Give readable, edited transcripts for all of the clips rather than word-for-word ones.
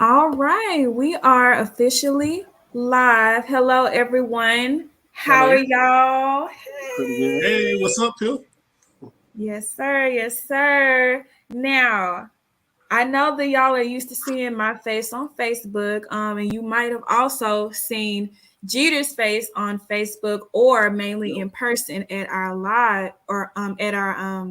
All right, we are officially live. Hello, everyone. How Hello. are y'all? Pretty good. Hey, Hey. what's up, Phil? Yes, sir. Yes, sir. Now, I know that y'all are used to seeing my face on Facebook, and you might have also seen Jeter's face on Facebook or mainly Yep. in person at our live or at our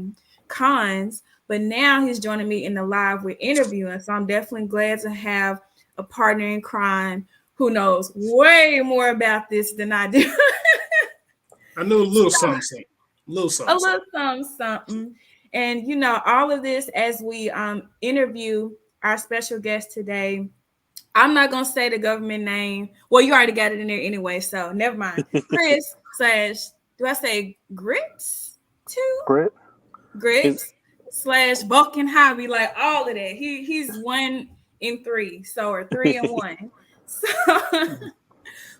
cons. But now he's joining me in the live we're interviewing, so I'm definitely glad to have a partner in crime who knows way more about this than I do. I know a little something, something. Little A something, something. little something. And all of this as we interview our special guest today. I'm not gonna say the government name. Well, you already got it in there anyway, so never mind. Chris slash do I say Grits too? Brett, is Grits slash Vulcan Hobby, like all of that. He's 1 in 3, so or 3 in 1. So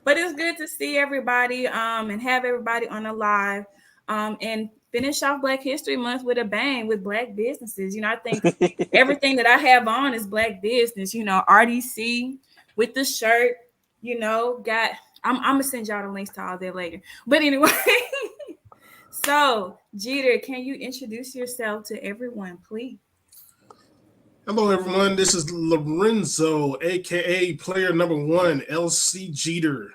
but it's good to see everybody and have everybody on the live and finish off Black History Month with a bang with Black businesses. I think everything that I have on is Black business. RDC with the shirt. Got I'm gonna send y'all the links to all that later. But anyway, so Jeter, can you introduce yourself to everyone, please? Hello, everyone. This is Lorenzo, aka Player Number One, LC Jeter,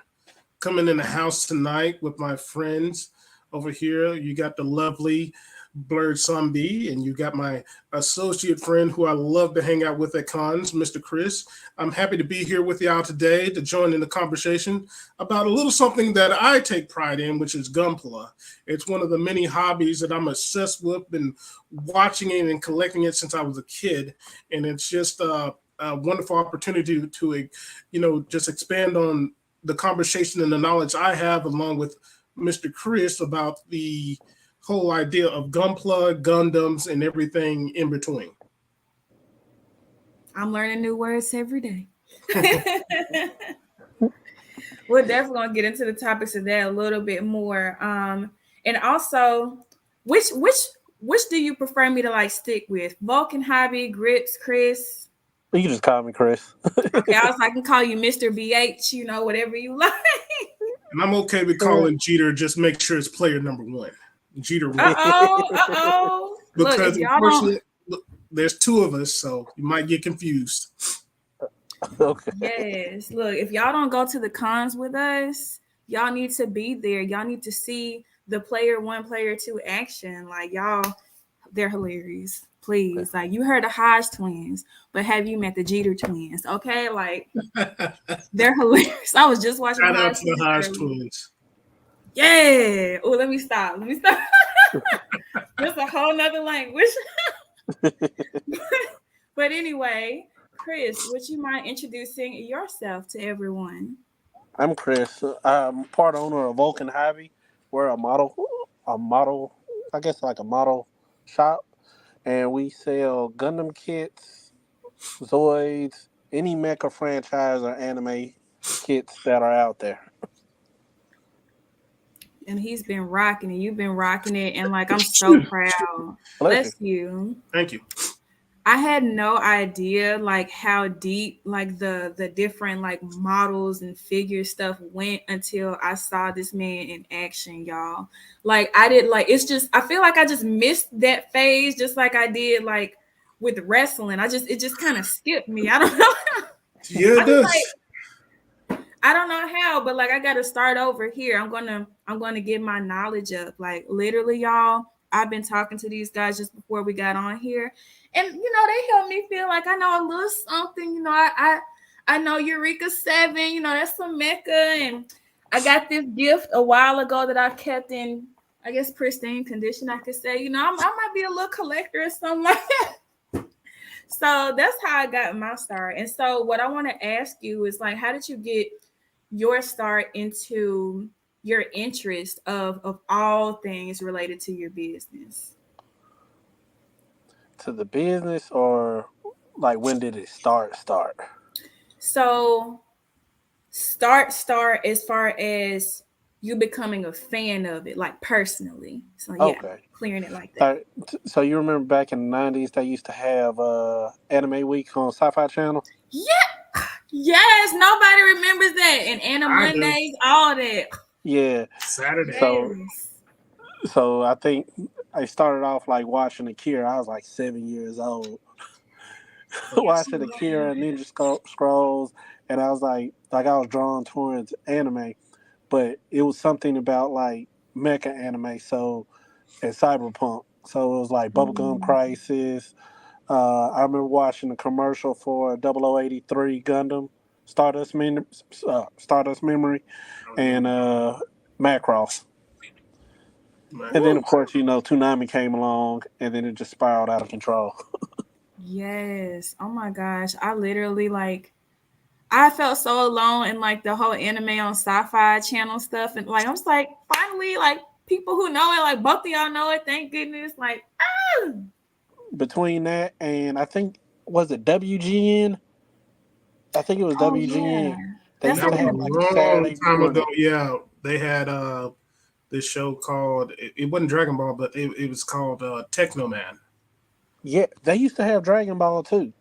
coming in the house tonight with my friends over here. You got the lovely Blerd Sunbae, and you got my associate friend who I love to hang out with at cons, Mr. Chris. I'm happy to be here with y'all today to join in the conversation about a little something that I take pride in, which is gunpla. It's one of the many hobbies that I'm obsessed with, been watching it and collecting it since I was a kid, and it's just a wonderful opportunity to, just expand on the conversation and the knowledge I have along with Mr. Chris about the whole idea of gunpla, Gundams, and everything in between. I'm learning new words every day. We're definitely gonna get into the topics of that a little bit more. And also, which do you prefer me to like stick with? Vulcan Hobby, Grips, Chris. you can just call me Chris. Okay, I was like, I can call you Mr. BH, whatever you like. And I'm okay with calling Jeter, just make sure it's player number one. Jeter one. Uh-oh. Look, if Because y'all don't unfortunately, there's two of us, so you might get confused. Okay. yes, look, if y'all don't go to the cons with us, y'all need to be there. Y'all need to see the player one, player two action. Like y'all, they're hilarious. Please, like you heard the Hodge twins, but have you met the Jeter twins? Okay, like they're hilarious. I was just watching the Shout out Hodge to the twins Hodge earlier. twins. Yeah. Oh, let me stop. That's a whole nother language. But anyway, Chris, would you mind introducing yourself to everyone? I'm Chris. I'm part owner of Vulcan Hobby. We're a model, I guess like a model shop, and we sell Gundam kits, Zoids, any mecha franchise or anime kits that are out there. And he's been rocking it. You've been rocking it. And like, I'm so proud. Bless you. Bless you. Thank you. I had no idea like how deep like the different like models and figure stuff went until I saw this man in action, y'all. Like I did like it's just I feel like I just missed that phase just like I did like with wrestling. It just kind of skipped me. I don't know. Yeah, I it just does. like I don't know how, but like I gotta start over here. I'm gonna get my knowledge up. Like literally, y'all. I've been talking to these guys just before we got on here, and they help me feel like I know a little something. I know Eureka 7. That's some Mecca, and I got this gift a while ago that I kept in, I guess, pristine condition. I could say, I might be a little collector or something like that. So that's how I got my start. And so what I want to ask you is like, how did you get your start into your interest of all things related to your business? To the business, or like when did it start? So start as far as you becoming a fan of it, like personally. So yeah, Okay. clearing it like that. So you remember back in the 90s they used to have Anime Week on Sci-Fi Channel? Yeah, Yes, nobody remembers that. And Anna I do. Mondays, all that. Yeah. Saturday. So Yes. so I think I started off like watching Akira. I was like 7 years old. Watching Akira and Ninja Scrolls, and I was like I was drawn towards anime, but it was something about like mecha anime, so and cyberpunk. So it was like Bubblegum Mm. Crisis. I remember watching the commercial for 0083 Gundam, Stardust Memory, and Macross. And then, Man. of course, Toonami came along, and then it just spiraled out of control. Yes. Oh my gosh. I literally like I felt so alone in like the whole anime on sci-fi channel stuff. And like I was like, finally, like people who know it, like both of y'all know it, thank goodness. Like, ah! Between that and I think, was it WGN? I think it was Oh yeah. WGN. They That's used That to like in was the have a like a long Saturday time ago. morning. Yeah, they had this show called it wasn't Dragon Ball, but it was called Techno Man. Yeah, they used to have Dragon Ball too.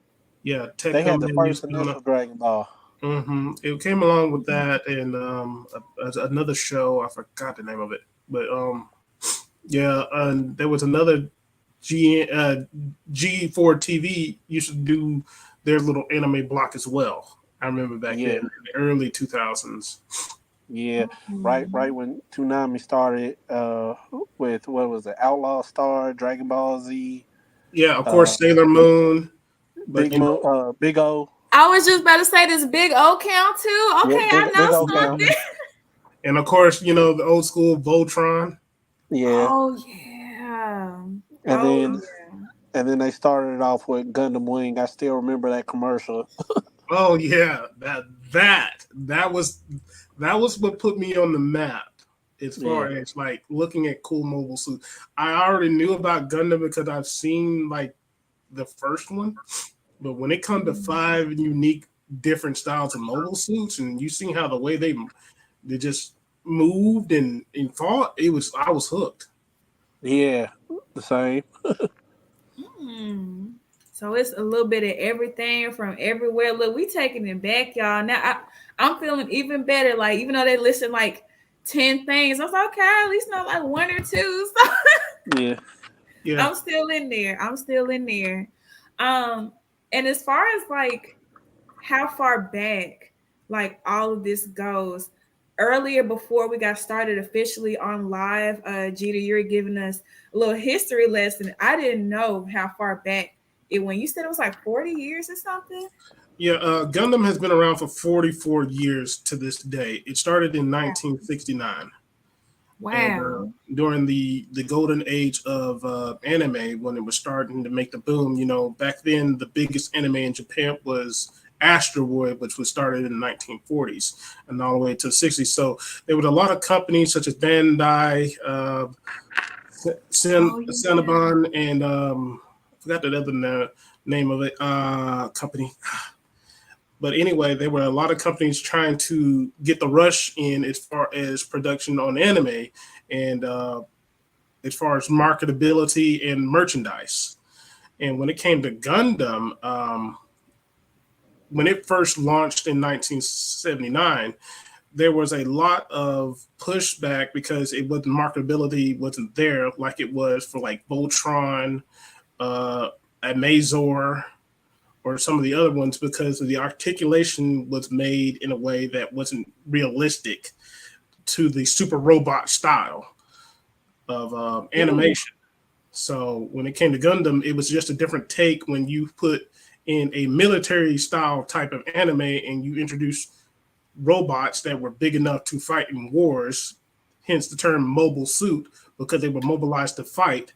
Yeah, They Techno had the Man first used to be on. initial Dragon Ball. It came along with that and another show. I forgot the name of it, but yeah, and there was another G4 TV used to do their little anime block as well. I remember back then Yeah, in the early 2000s. yeah. Mhm. Right when Toonami started with what was it, Outlaw Star, Dragon Ball Z, Yeah, of uh, course Sailor Moon, but Big O. I was just about to say this big O count too. Yeah, Okay, I Big O know count. something. and of course the old school Voltron. Yeah, Oh yeah. and Oh then yeah. and then they started off with Gundam Wing. I still remember that commercial. Oh yeah, that was what put me on the map as Yeah, far as like looking at cool mobile suits. I already knew about Gundam because I've seen like the first one, but when it comes to five unique different styles of mobile suits, and you see how the way they just moved and fought, I was hooked. yeah, the same. Hmm. So it's a little bit of everything from everywhere. Look, we taking it back, y'all. Now I'm feeling even better. Like even though they listen like 10 things, I was like, okay, at least not like one or two. So Yeah, Yeah, I'm still in there. I'm still in there. Um, and as far as like how far back like all of this goes, earlier before we got started officially on live, Gita, you're giving us a little history lesson. I didn't know how far back it went. You said it was like 40 years or something? yeah. Gundam has been around for 44 years to this day. It started in 1969. And Wow. during the golden age of anime, when it was starting to make the boom, back then the biggest anime in Japan was Astro Boy, which was started in the 1940s and all the way to the 60s. So there was a lot of companies such as Bandai, Oh yeah. Cinnabon, and I forgot the other name of it company. But anyway, there were a lot of companies trying to get the rush in as far as production on anime and as far as marketability and merchandise. And when it came to Gundam, when it first launched in 1979, there was a lot of pushback because it wasn't marketability wasn't there like it was for like Voltron, uh, Amazor, or some of the other ones because the articulation was made in a way that wasn't realistic to the super robot style of Ooh. animation. So when it came to Gundam, it was just a different take when you put in a military style type of anime and you introduce robots that were big enough to fight in wars, hence the term mobile suit, because they were mobilized to fight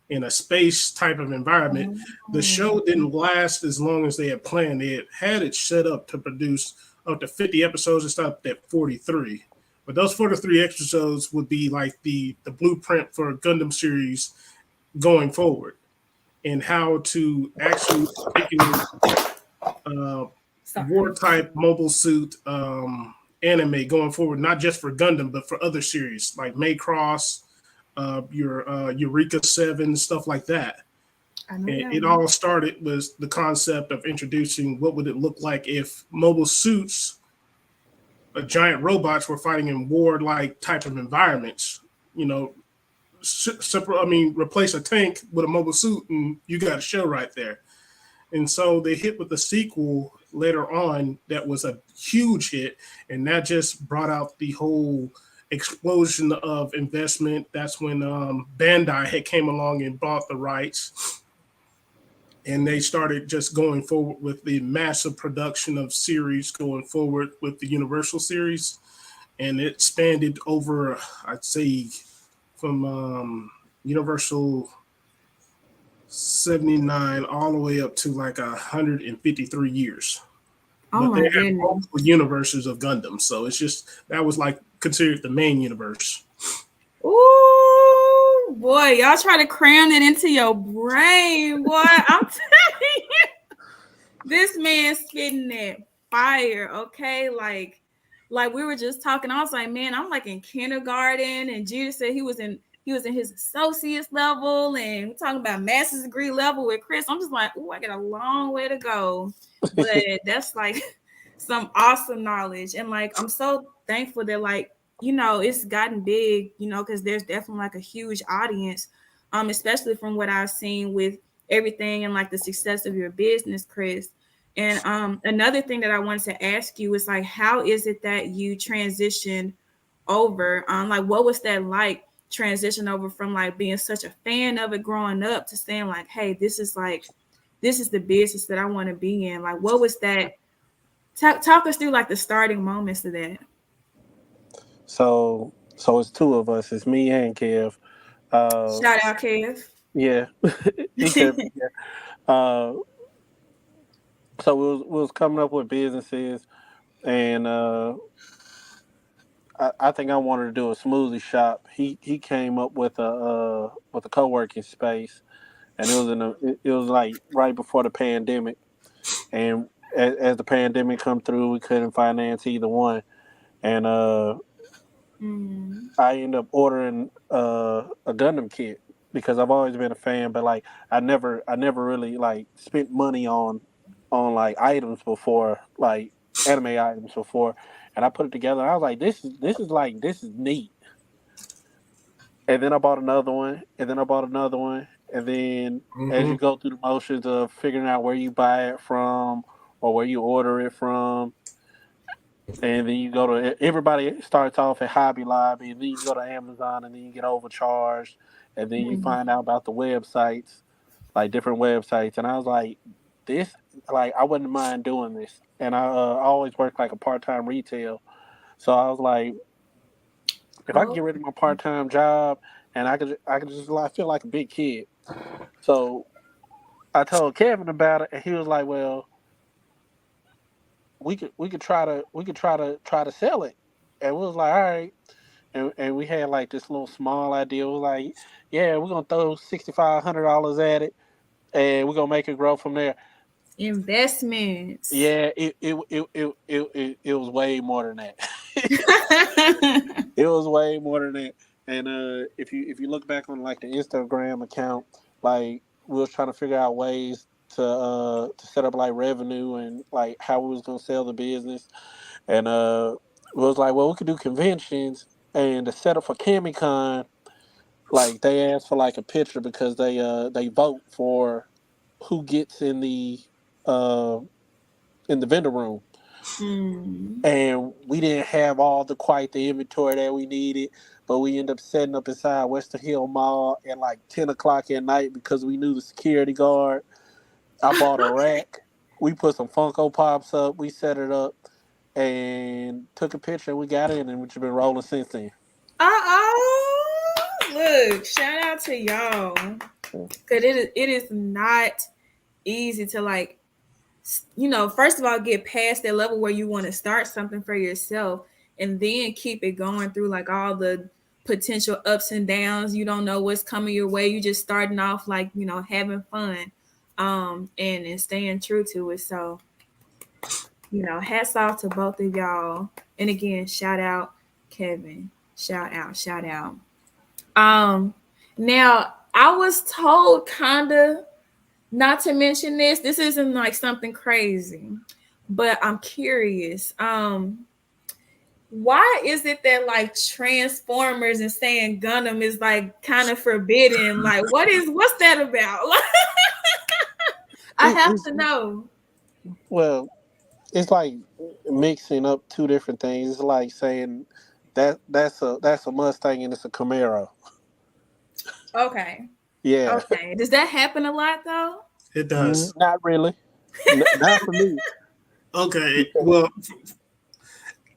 in a space type of environment. The Oh. show didn't last as long as they had planned. They had it set up to produce up to 50 episodes and stopped at 43. But those 43 episodes would be like the blueprint for a Gundam series going forward and how to actually articulate uh, war Sorry. type mobile suit anime going forward, not just for Gundam, but for other series like Macross, your Eureka 7, stuff like that. I know And that it one. all started with the concept of introducing what would it look like if mobile suits, giant robots, were fighting in war-like type of environments. You know, replace a tank with a mobile suit, and you got a show right there. And so they hit with the sequel later on that was a huge hit, and that just brought out the whole explosion of investment. That's when Bandai had came along and bought the rights, and they started just going forward with the massive production of series going forward with the Universal series, and it expanded over, I'd say, from Universal 79 all the way up to like 153 years. Oh But they my have goodness. multiple universes of Gundam, so it's just that was like considered the main universe. Ooh, boy, y'all try to cram it into your brain, boy. I'm telling you, this man spitting that fire, okay? Like we were just talking. I was like, man, I'm like in kindergarten, and Judah said he was in his associate's level, and we're talking about master's degree level with Chris. I'm just like, oh, I got a long way to go. But that's like some awesome knowledge. And like I'm so thankful that like, it's gotten big, because there's definitely like a huge audience, especially from what I've seen with everything and like the success of your business, Chris. And another thing that I wanted to ask you is like, how is it that you transitioned over? Like, what was that like transition over from like being such a fan of it growing up to saying like, hey, this is the business that I want to be in? Like, what was that? Talk us through like the starting moments of that. So it's two of us. It's me and Kev. Uh, Shout out, Kev. yeah, he could be here. Uh, so we was coming up with businesses, and I think I wanted to do a smoothie shop. He came up with a co-working space, and it was like right before the pandemic, and as the pandemic come through, we couldn't finance either one, and Mm. I ended up ordering a Gundam kit because I've always been a fan, but like I never really like spent money on like items before, like anime items before, and I put it together. And I was like, this is neat. And then I bought another one, and then I bought another one, and then as Mm-hmm. you go through the motions of figuring out where you buy it from or where you order it from, and then you go to everybody starts off at Hobby Lobby, and then you go to Amazon, and then you get overcharged, and then you Mm. find out about the websites, like different websites. And I was like, this, like, I wouldn't mind doing this. And I always worked like a part time retail, so I was like, if I could Oh. get rid of my part time job, and I could just like feel like a big kid. So I told Kevin about it, and he was like, well, we could try to sell it. And we was like, all right. And we had like this little small idea. We was like, yeah, we're gonna throw $6,500 at it, and we're gonna make it grow from there. Investments. Yeah, it was way more than that. It was way more than that. And if you look back on like the Instagram account, like we was trying to figure out ways to set up like revenue and like how we was gonna sell the business. And it was like, well, we could do conventions, and the setup for CamiCon, like they asked for like a picture because they vote for who gets uh in the vendor room. Mm. And we didn't have all the quite the inventory that we needed, but we ended up setting up inside Western Hill Mall at like 10 o'clock at night because we knew the security guard. I bought a rack. We put some Funko Pops up. We set it up and took a picture. We got in, and we've been rolling since then. Oh, look! Shout out to y'all, cause it is not easy to like, first of all, get past that level where you want to start something for yourself, and then keep it going through like all the potential ups and downs. You don't know what's coming your way. You just starting off like having fun, and staying true to it. So hats off to both of y'all. And again, shout out Kevin. Shout out, shout out. Now I was told kinda Not to mention this isn't like something crazy, but I'm curious. Why is it that like Transformers and saying Gundam is like kind of forbidden? Like, what's that about? Like, I have It's to know. well, it's like mixing up two different things. It's like saying that's a Mustang and it's a Camaro. Okay. Yeah. Okay. Does that happen a lot though? It does. Not really. Not for me. Okay. Because Well,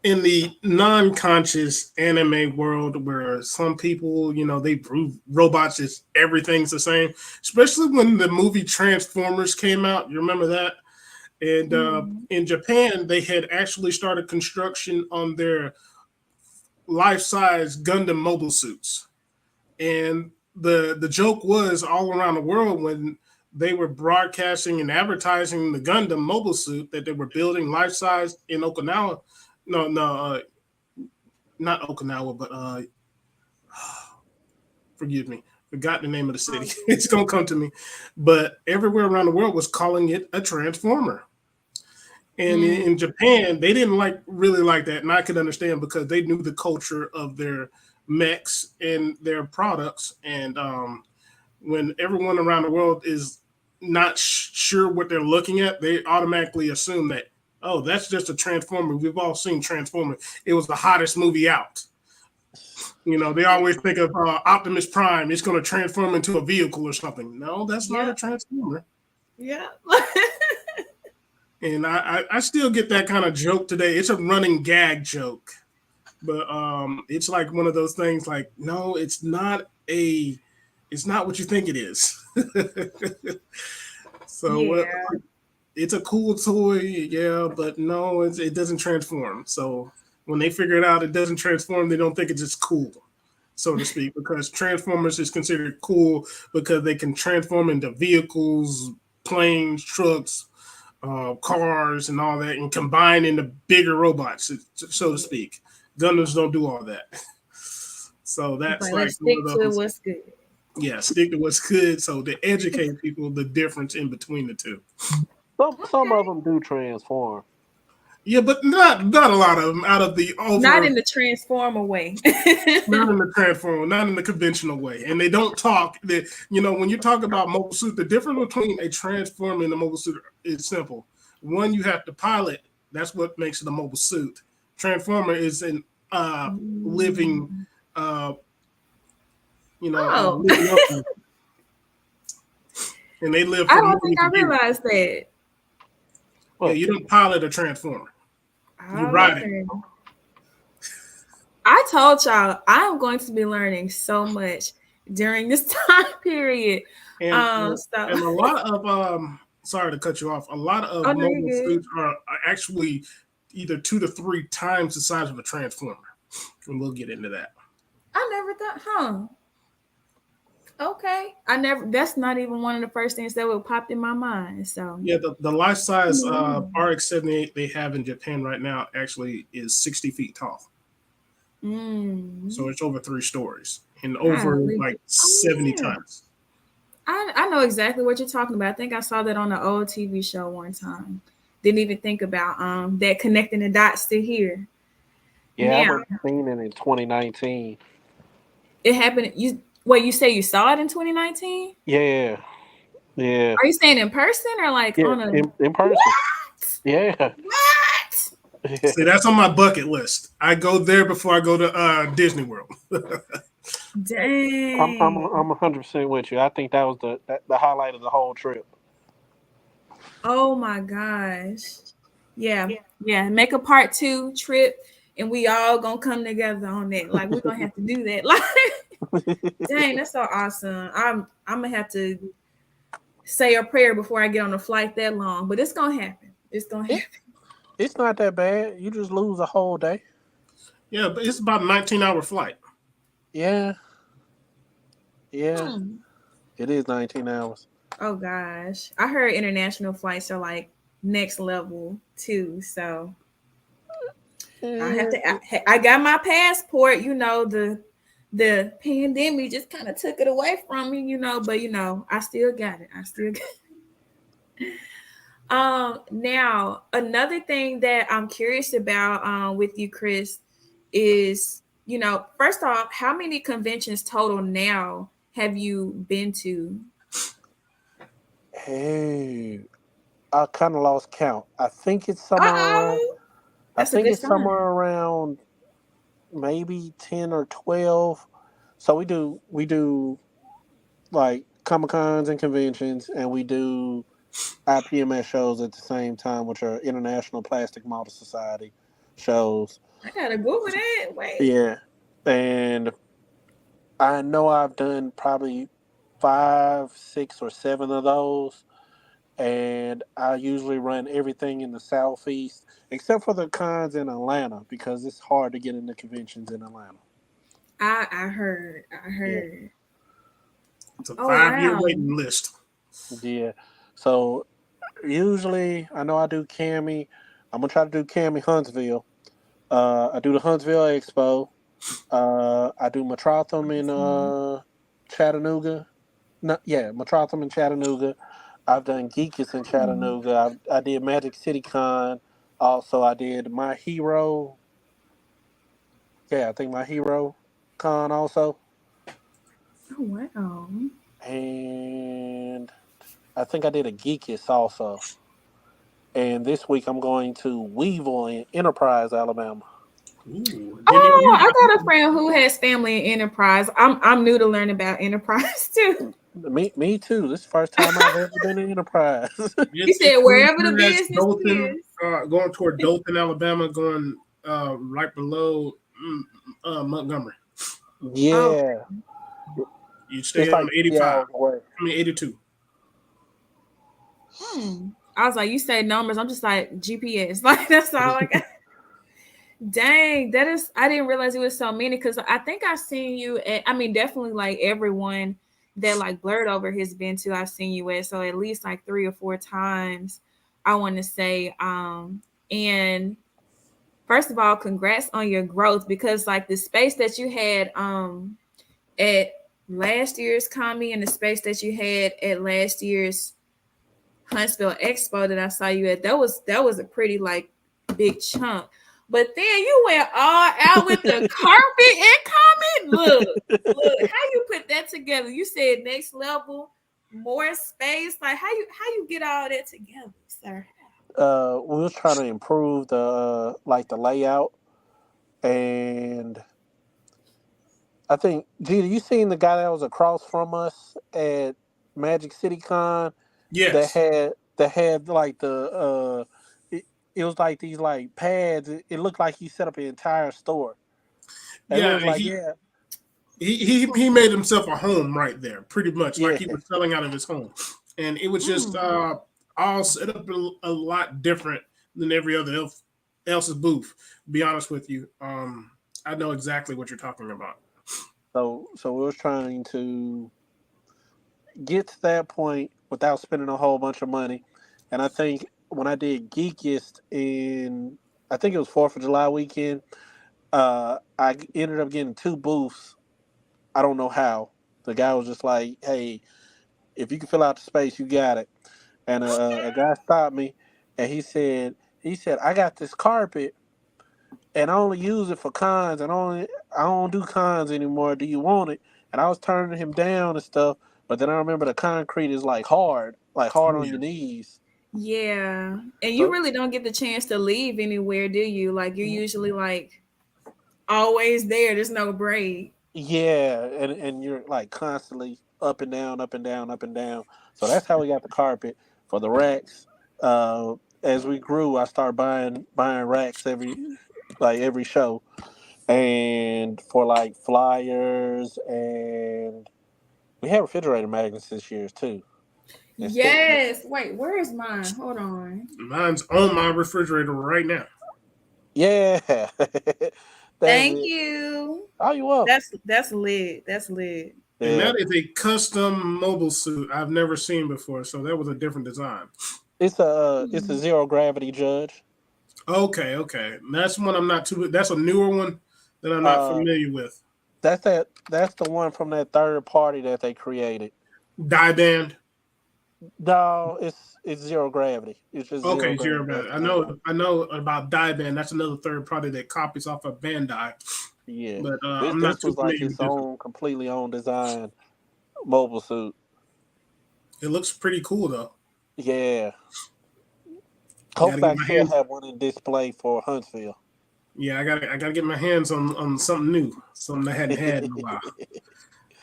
in the non-conscious anime world where some people, they prove robots is everything's the same, especially when the movie Transformers came out. You remember that? And Mm. in Japan, they had actually started construction on their life-size Gundam mobile suits. And the joke was all around the world when they were broadcasting and advertising the Gundam mobile suit that they were building life-size in Okinawa. No, no, not Okinawa, but forgive me, forgot the name of the city. It's gonna come to me. But everywhere around the world was calling it a transformer. And Mm. in Japan, they didn't really like that, and I could understand because they knew the culture of their mechs and their products. And when everyone around the world is not sure what they're looking at, they automatically assume that, oh, that's just a transformer. We've all seen Transformers. It was the hottest movie out. They always think of Optimus Prime. It's going to transform into a vehicle or something. No, that's not a Yeah. transformer. Yeah. And I still get that kind of joke today. It's a running gag joke, but it's like one of those things. Like, no, it's not what you think it is. So what? Yeah. It's a cool toy, yeah, but no, it doesn't transform. So when they figure it out, it doesn't transform. They don't think it's just cool, so to speak, because Transformers is considered cool because they can transform into vehicles, planes, trucks, cars, and all that, and combine into bigger robots, so to speak. Gundams don't do all that. So It's that's like like let's one stick of to those. what's good. Yeah, stick to what's good. So to educate people the difference in between the two. some Okay. of them do transform. Yeah, but not a lot of them out of the Not over. in the transformer way. Not in the transform, not in the conventional way, and they don't talk. That when you talk about mobile suit, the difference between a transformer and a mobile suit is simple. One, you have to pilot. That's what makes it a mobile suit. Transformer is an living, Mm. uh, Oh, living organism, and they live I for don't think millions I of years. realized that. Yeah, What? you don't pilot a transformer. You Oh, ride it. okay. I told y'all I'm going to be learning so much during this time period. And So and a lot of sorry to cut you off. A lot of oh no, you're mobile good. suits are actually either 2 to 3 times the size of a transformer, and we'll get into that. I never thought, huh? Okay. I never that's not even one of the first things that would popped in my mind. So Yeah, the life size mm. RX-78 they have in Japan right now actually is 60 feet tall, so Mm. it's over 3 stories and over Golly. like Oh 70 yeah. tons. I know exactly what you're talking about. I think I saw that on an old TV show one time. Didn't even think about that connecting the dots to here. Yeah, I've Now only seen it in 2019. it happened. You say you saw it in 2019? Yeah, yeah, Are you saying in person or like yeah. on a In person. what? Yeah. What? See, that's on my bucket list. I go there before I go to Disney World. Dang. I'm 100% with you. I think that was the highlight of the whole trip. Oh my gosh. Yeah. Yeah. Make a part 2 trip and we all gonna come together on that. Like we're gonna have to do that. Like dang, that's so awesome. I'm gonna have to say a prayer before I get on a flight that long, but it's gonna happen. It's gonna it, happen. it's not that bad. You just lose a whole day. Yeah, but it's about a 19-hour flight. Yeah, yeah. Hmm. It is 19 hours. Oh gosh. I heard international flights are like next level too. So I have Yeah. to I got my passport, the pandemic just kind of took it away from me, but I still got it. I still got it. Now another thing that I'm curious about with you, Chris, is first off, how many conventions total now have you been to? Hey, I kind of lost count. I think it's Uh somewhere around. oh, I that's a think good it's somewhere sign. around maybe 10 or 12. So we do like Comic Cons and conventions, and we do IPMS shows at the same time, which are International Plastic Model Society shows. I gotta Google that. Wait. Yeah, and I know I've done probably 5, 6, or 7 of those, and I usually run everything in the southeast, except for the cons in Atlanta because it's hard to get into conventions in Atlanta. I heard. I Yeah, heard. It's a Oh 5-year wow. waiting list. yeah. So usually, I know I do Cami. I'm gonna try to do Cami Huntsville. I do the Huntsville Expo. I do Matrotham in Chattanooga. No, yeah, Matrotham in Chattanooga. I've done Geekus in Hmm. Chattanooga. I did Magic City Con. Also, I did My Hero. Yeah, I think My Hero Con also. Oh wow. And I think I did a Geekus also. And this week I'm going to Weevil in Enterprise, Alabama. Ooh, didn't even Oh, know I that. got a friend who has family in enterprise. I'm new to learn about enterprise too. Me too. This is the first time I've ever been in Enterprise. He It's said going wherever the past business Dothan, is. going toward Dothan, Alabama, going right below Montgomery. Oh, Yeah, You stay it's on like 85. 3 hours away. I mean 82. I was like, you say numbers. I'm just like GPS. Like that's all I got. Dang, that is. I didn't realize it was so many because I think I've seen you at. I mean, definitely like everyone that like Blerd Over has been to. I've seen you at so at least like 3 or 4 times. I want to say, and first of all, congrats on your growth because like the space that you had at last year's Commie and the space that you had at last year's Huntsville Expo that I saw you at, that was a pretty like big chunk. But then you went all out with the carpet and comment. Look, how you put that together? You said next level, more space. Like how you get all that together, sir? We was trying to improve the like the layout, and I think, Gina, you seen the guy that was across from us at Magic City Con that Yes. had like it, it was like these like pads. It looked like he set up an entire store, and we Yeah, was like, yeah, he made himself a home right there, pretty much like yeah. he was selling out of his home, and it was just Mm. all set up a lot different than every other else's booth. To be honest with you, I know exactly what you're talking about. So we was trying to get to that point without spending a whole bunch of money. And I think when I did Geekist in, I think it was 4th of July weekend, I ended up getting 2 booths. I don't know how. The guy was just like, "Hey, if you can fill out the space, you got it." And a guy stopped me, and he said, "I got this carpet, and I only use it for cons, and I don't do cons anymore. Do you want it?" And I was turning him down and stuff, but then I remember the concrete is like hard Oh on yeah, your knees. Yeah. And you So really don't get the chance to leave anywhere, do you? Like you're usually like always there. There's no break. yeah, and you're like constantly up and down, up and down, up and down. So that's how we got the carpet for the racks. As we grew, I started buying racks every show, and for like flyers, and we had refrigerator magnets this year too. And Yes. Wait, where is mine? Hold on. mine's on my refrigerator right now, yeah, that's Thank it. you. Oh, you welcome. That's lit. That's lit. and Yeah, that is a custom mobile suit I've never seen before. So that was a different design. it's a zero gravity judge. Okay, okay, that's one I'm not too. That's a newer one that I'm not Uh, familiar with. that's the one from that third party that they created. Die band. No, it's zero gravity. It's just zero Okay, gravity. zero That's bad. the name of it. I know about Band. That's another third party that copies off of Bandai, Yeah. but This I'm not this too was like familiar with its this one. own completely own design mobile suit. It looks pretty cool though. Yeah. Got to Hopefully get I my still hands. have one in display for Huntsville. Yeah, I gotta get my hands on something new, something I hadn't had in a while.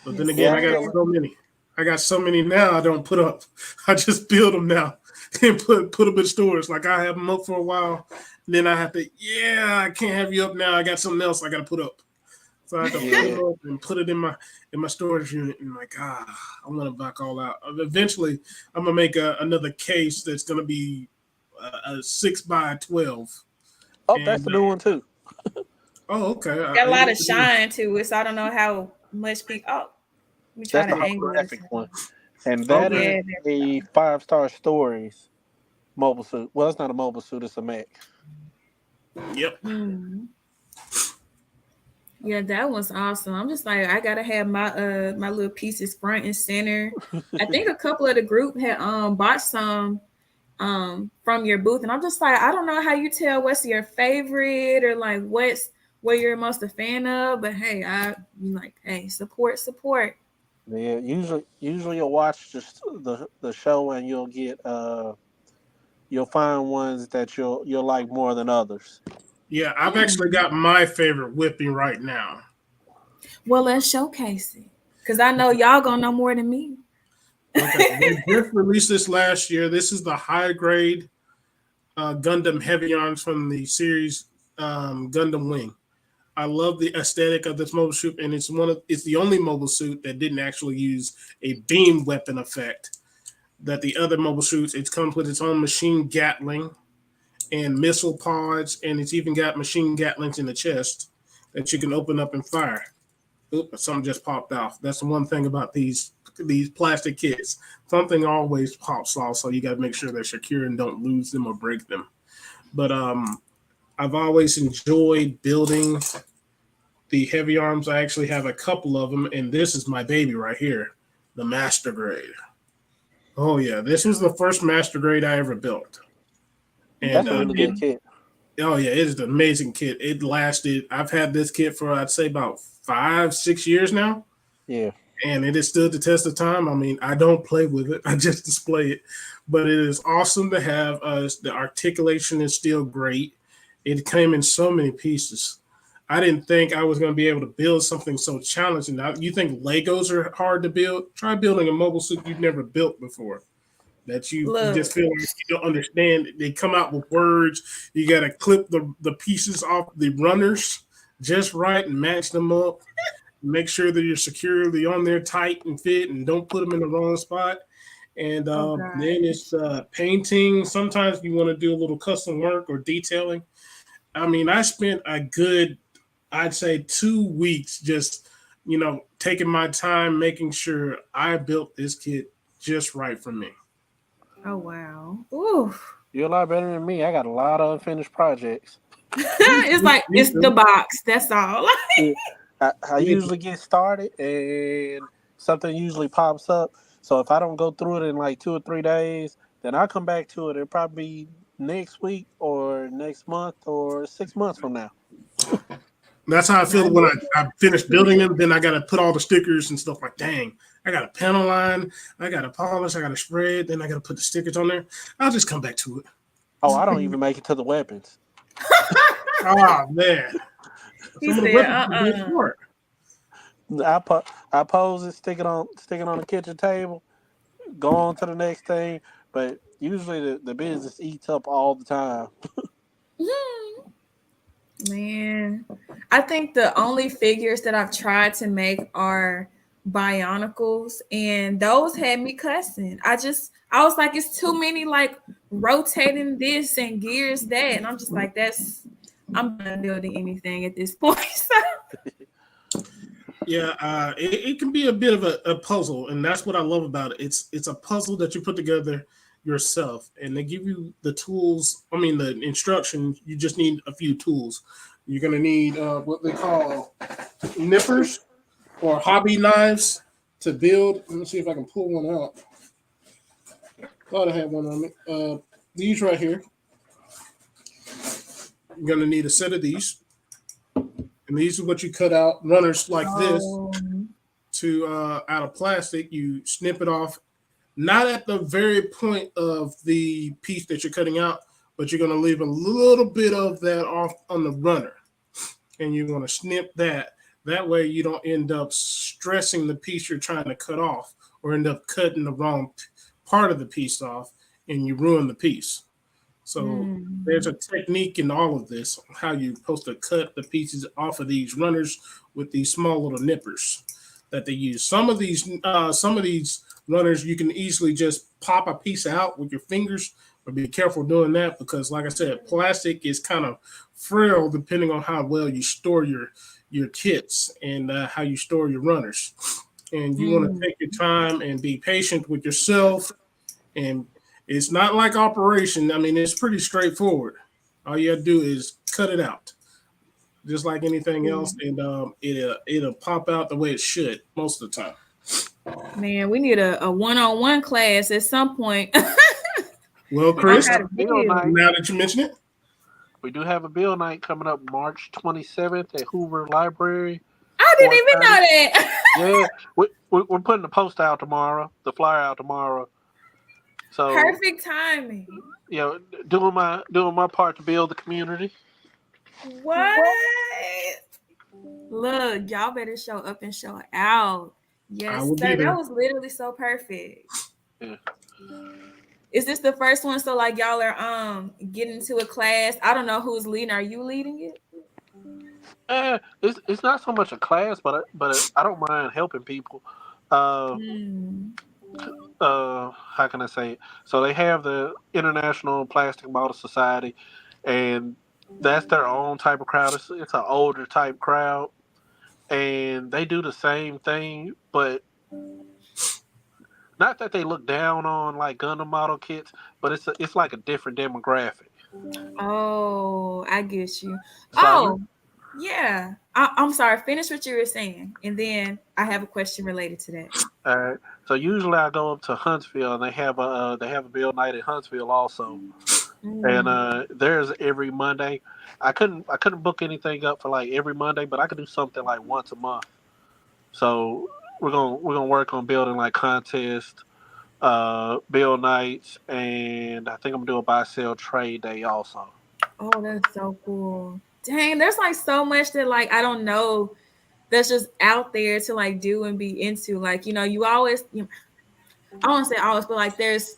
But then Yes, again, Yeah, I I got sir. still so many. I got so many now. I don't put up. I just build them now and put them in stores. Like I have them up for a while, and then I have to. Yeah, I can't have you up now. I got something else I got to put up. So I have to put yeah. it up and put it in my storage unit. And like, I want to back all out. Eventually, I'm gonna make another case that's gonna be a 6 by 12. Oh, that's And the new one too. oh, okay. Got a lot of shine to it, so I don't know how much people. Oh, let me try That's to the angle it. holographic one. And that Okay. is Yeah, there we a go. 5-star stories mobile suit. Well, it's not a mobile suit, it's a mech. Yep. Hmm. Yeah, that was awesome. I'm just like, I gotta have my little pieces front and center. I think a couple of the group had bought some from your booth, and I'm just like, I don't know how you tell what's your favorite or like what you're most a fan of, but hey, I'm like, hey, support. Yeah, usually you'll watch just the show and you'll find ones that you'll like more than others. Yeah, I've actually Hmm. got my favorite whipping right now. Well, let's showcase it, cause I know y'all gonna know more than me. Okay, they just released this last year. This is the high grade Gundam Heavy Arms from the series Gundam Wing. I love the aesthetic of this mobile suit, and it's the only mobile suit that didn't actually use a beam weapon effect. That the other mobile suits, it comes with its own machine Gatling and missile pods, and it's even got machine Gatlings in the chest that you can open up and fire. Oop, something just popped off. That's the one thing about these plastic kits. Something always pops off, so you got to make sure they're secure and don't lose them or break them. But I've always enjoyed building the heavy arms. I actually have a couple of them, and this is my baby right here, the master grade. Oh yeah, this was the first master grade I ever built, and That's a really good kit. oh yeah, it is an amazing kit. It lasted. I've had this kit for I'd say about 5 6 years now, Yeah. and it has stood the test of time. I mean, I don't play with it; I just display it. But it is awesome to have. The articulation is still great. It came in so many pieces. I didn't think I was going to be able to build something so challenging. Now, you think Legos are hard to build? Try building a mobile suit you've never built before. That you just Look, feel like you don't understand. They come out with words. You got to clip the pieces off the runners just right and match them up. Make sure that you're securely on there tight and fit and don't put them in the wrong spot. And oh then god, it's painting. Sometimes you want to do a little custom work or detailing. I mean, I spent a good, I'd say, 2 weeks just, taking my time, making sure I built this kit just right for me. oh wow, ooh. You're a lot better than me. I got a lot of unfinished projects. It's like Me it's the too. box. That's all. Yeah. I Me too. usually get started and something usually pops up. So if I don't go through it in like 2 or 3 days, then I'll come back to it. It'll probably be next week or next month or 6 months from now. That's how I Now, feel when I finish building them. Then I got to put all the stickers and stuff like, dang, I got a panel line, I got to polish, I got to spread, then I got to put the stickers on there. I'll just come back to it. Oh, I don't even make it to the weapons. Oh, man. he Some of the said, weapons are the best part. I pose it, stick it on the kitchen table, go on to the next thing. But usually the business eats up all the time. man, I think the only figures that I've tried to make are Bionicles, and those had me cussing. I was like, it's too many like rotating this and gears that, and I'm just like, I'm done building anything at this point. Yeah, it can be a bit of a puzzle, and that's what I love about it. It's a puzzle that you put together yourself, and they give you the tools. I mean, the instructions. You just need a few tools. You're gonna need what they call nippers or hobby knives to build. Let me see if I can pull one out. Thought I had one on me. These right here. You're gonna need a set of these, and these are what you cut out runners like this Oh. to out of plastic. You snip it off, not at the very point of the piece that you're cutting out, but you're gonna leave a little bit of that off on the runner, and you're gonna snip that. That way, you don't end up stressing the piece you're trying to cut off, or end up cutting the wrong part of the piece off, and you ruin the piece. So there's a technique in all of this, how you're supposed to cut the pieces off of these runners with these small little nippers that they use. Some of these runners you can easily just pop a piece out with your fingers, but be careful doing that because, like I said, plastic is kind of frail depending on how well you store your kits and how you store your runners. And you want to take your time and be patient with yourself. And it's not like operation. I mean, it's pretty straightforward. All you have to do is cut it out, just like anything else, and it'll pop out the way it should most of the time. Man, we need a one-on-one class at some point. Well, Chris, Have a bill night. now that you mention it, We do have a bill night coming up March 27th at Hoover Library. I didn't even know that. Yeah, we're putting the post out tomorrow, the flyer out tomorrow. So Perfect timing. you know, doing my part to build the community. What? Look, y'all better show up and show out. Yes, sir. That was literally so perfect. Yeah. Is this the first one? So like y'all are getting into a class. I don't know who's leading. Are you leading it? It's not so much a class, but I don't mind helping people. How can I say it? So they have the International Plastic Model Society, and that's their own type of crowd. It's an older type crowd, and they do the same thing, but not that they look down on like Gundam model kits, but it's like a different demographic. Oh, I get you. So Yeah. I'm sorry. Finish what you were saying, and then I have a question related to that. All right. So usually I go up to Huntsville, and they have a bill night at Huntsville also, and there's every Monday. I couldn't book anything up for like every Monday, but I could do something like once a month. So we're gonna work on building like contests, bill nights, and I think I'm gonna do a buy sell trade day also. Oh, that's so cool. Dang, there's like so much that like I don't know that's just out there to like do and be into. Like, you always, I won't say always, but like there's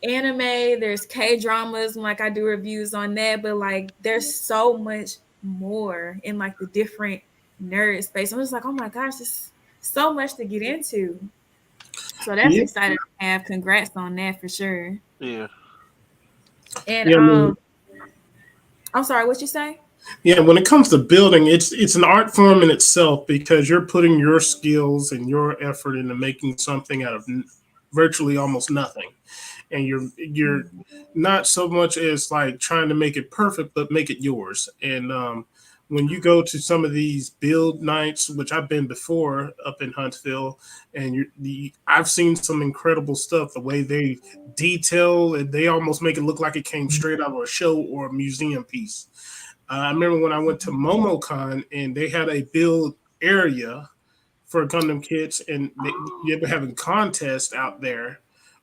anime, there's K-dramas, and like I do reviews on that, but like there's so much more in like the different nerd space. I'm just like, oh my gosh, there's so much to get into. So that's exciting to have. Congrats on that for sure. Yeah. And I'm sorry, what you say? Yeah, when it comes to building, it's an art form in itself because you're putting your skills and your effort into making something out of virtually almost nothing, and you're not so much as like trying to make it perfect, but make it yours. And when you go to some of these build nights, which I've been before up in Huntsville, and I've seen some incredible stuff. The way they detail and they almost make it look like it came straight out of a show or a museum piece. I remember when I went to MomoCon and they had a build area for Gundam kits, and they were having contests out there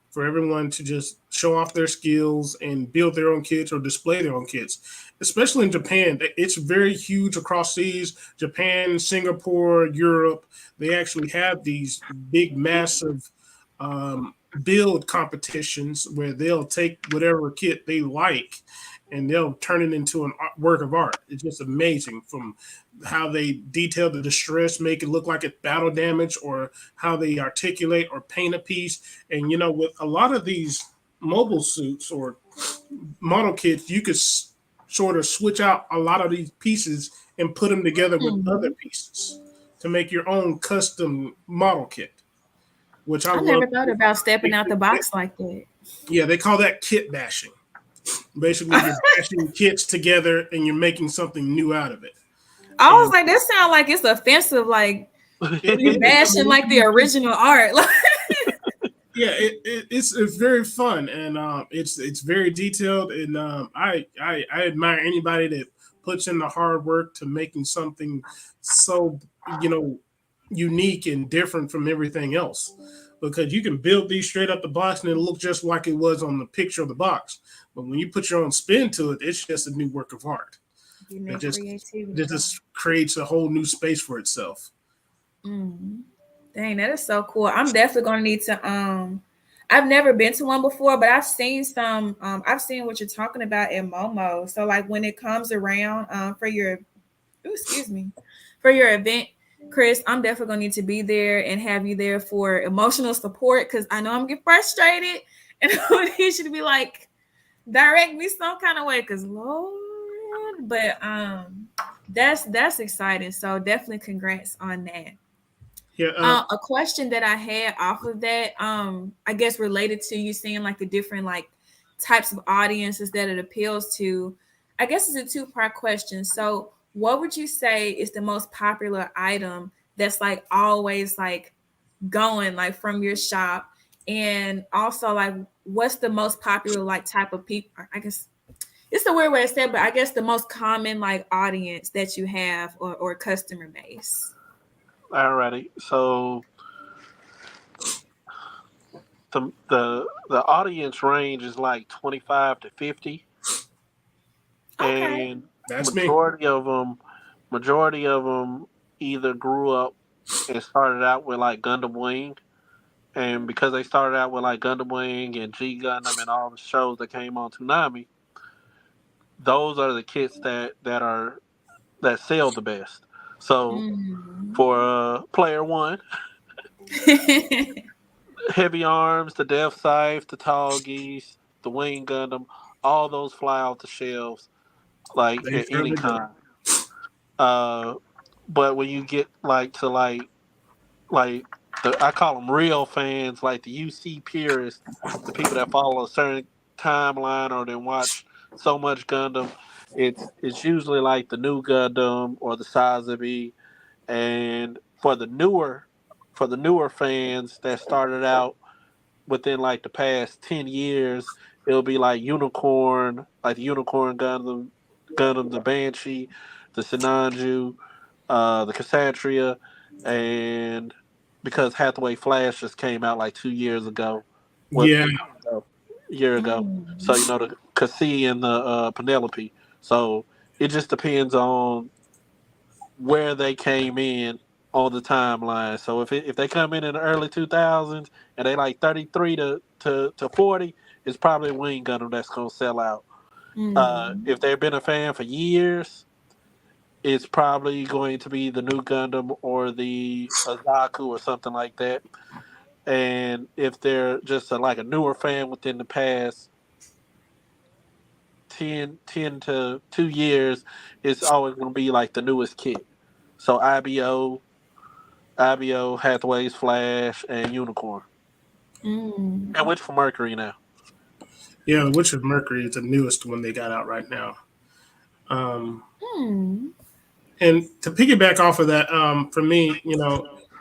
for everyone to just show off their skills and build their own kits or display their own kits. Especially in Japan, it's very huge across seas. Japan, Singapore, Europe, they actually have these big, massive build competitions where they'll take whatever kit they like and they'll turn it into a work of art. It's just amazing from how they detail the distress, make it look like it's battle damage, or how they articulate or paint a piece. And, with a lot of these mobile suits or model kits, you could sort of switch out a lot of these pieces and put them together with other pieces to make your own custom model kit, which I never thought about stepping out the box like that. Yeah, they call that kit bashing. Basically, you're bashing kits together and you're making something new out of it. I was like, that sounds like it's offensive. Like you bashing like the original art. Yeah, it's very fun, and it's very detailed, and I admire anybody that puts in the hard work to making something so unique and different from everything else. Because you can build these straight up the box and it look just like it was on the picture of the box, but when you put your own spin to it, it's just a new work of art. Getting It that just creativity it going. just creates a whole new space for itself. Mm. Dang, that is so cool. I'm definitely gonna need to I've never been to one before, but I've seen some I've seen what you're talking about in Momo. So like when it comes around for your ooh, excuse me, for your event, Chris, I'm definitely gonna need to be there and have you there for emotional support because I know I'm getting frustrated and I need you to be like direct me some kind of way because Lord, but that's exciting. So definitely congrats on that. Yeah, A question that I had off of that, I guess related to you seeing like the different like types of audiences that it appeals to. I guess it's a two-part question. So, what would you say is the most popular item that's like always like going like from your shop, and also like what's the most popular like type of people? I guess it's a weird way to say it, but I guess the most common like audience that you have or customer base. Alrighty, so the audience range is like 25 to 50, Okay. and that's me. majority of them either grew up and started out with like Gundam Wing, and because they started out with like Gundam Wing and G Gundam and all the shows that came on Toonami, those are the kits that sell the best. So Mm. for player one, heavy arms, the Death Scythe, the Tall Geese, the Wing Gundam, all those fly off the shelves like They at any surely do. time. Uh, but when you get like I call them real fans, like the UC purists, the people that follow a certain timeline or then watch so much Gundam, it's usually like the new Gundam or the Sazabi, and for the newer fans that started out within like the past 10 years, it'll be like Unicorn, like the Unicorn Gundam, the Banshee, the Sinanju, the Cassandria, and because Hathaway Flash just came out like 2 years ago, what Yeah, a year ago. So Mm. you know the Cassie and the Penelope. So it just depends on where they came in on the timeline. So if they come in the early 2000s and they like 33 to 40, it's probably Wing Gundam that's gonna sell out. Mm. If they've been a fan for years, it's probably going to be the new Gundam or the Azaku or something like that. And if they're just like a newer fan within the past 10 to 2 years, it's always going to be like the newest kit. So IBO, Hathaway's Flash, and Unicorn. Mm. And which for Mercury now. yeah. The Witch of Mercury is the newest one they got out right now. Um, Mm. and to piggyback off of that, for me,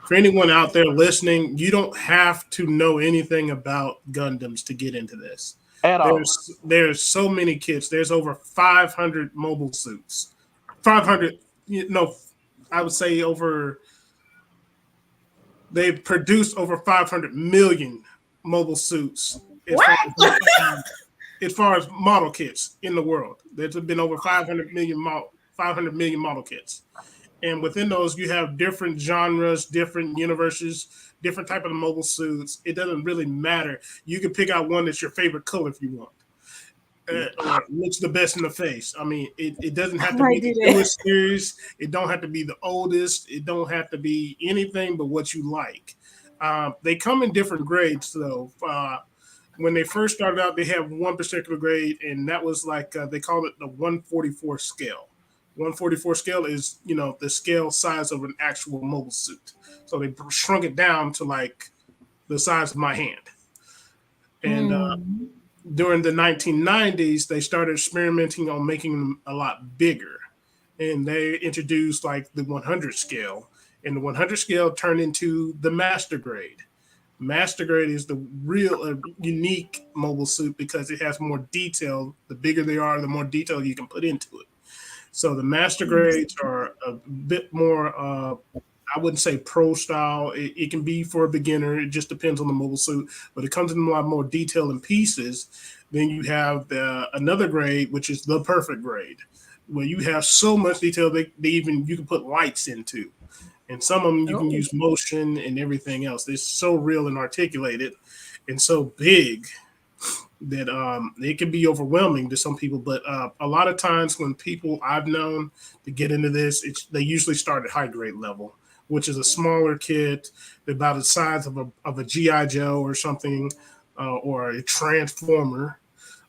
for anyone out there listening, you don't have to know anything about Gundams to get into this. At all. There's so many kits. There's over 500 mobile suits. 500, I would say over. They produced over 500 million mobile suits as What? far as far as model kits in the world. There's been over 500 million model kits, and within those you have different genres, different universes, different type of mobile suits. It doesn't really matter. You can pick out one that's your favorite color if you want, or looks the best in the face. I mean, it doesn't I have to might be do the that. newest series. It don't have to be the oldest. It don't have to be anything but what you like. They come in different grades though. When they first started out, they have one particular grade, and that was like they called it the 144 scale. 144 scale is the scale size of an actual mobile suit. So they shrunk it down to like the size of my hand. And Mm. during the 1990s, they started experimenting on making them a lot bigger, and they introduced like the 100 scale, and the 100 scale turned into the master grade. Master grade is the real unique mobile suit because it has more detail. The bigger they are, the more detail you can put into it. So the master grades are a bit more, I wouldn't say pro style. It can be for a beginner. It just depends on the mobile suit, but it comes in a lot more detail and pieces. Then you have another grade, which is the perfect grade, where you have so much detail they even you can put lights into, and some of them you can Oh. use motion and everything else. It's so real and articulated, and so big that it can be overwhelming to some people. But a lot of times when people I've known to get into this, they usually start at high grade level, which is a smaller kit about the size of a GI Joe or something, or a Transformer,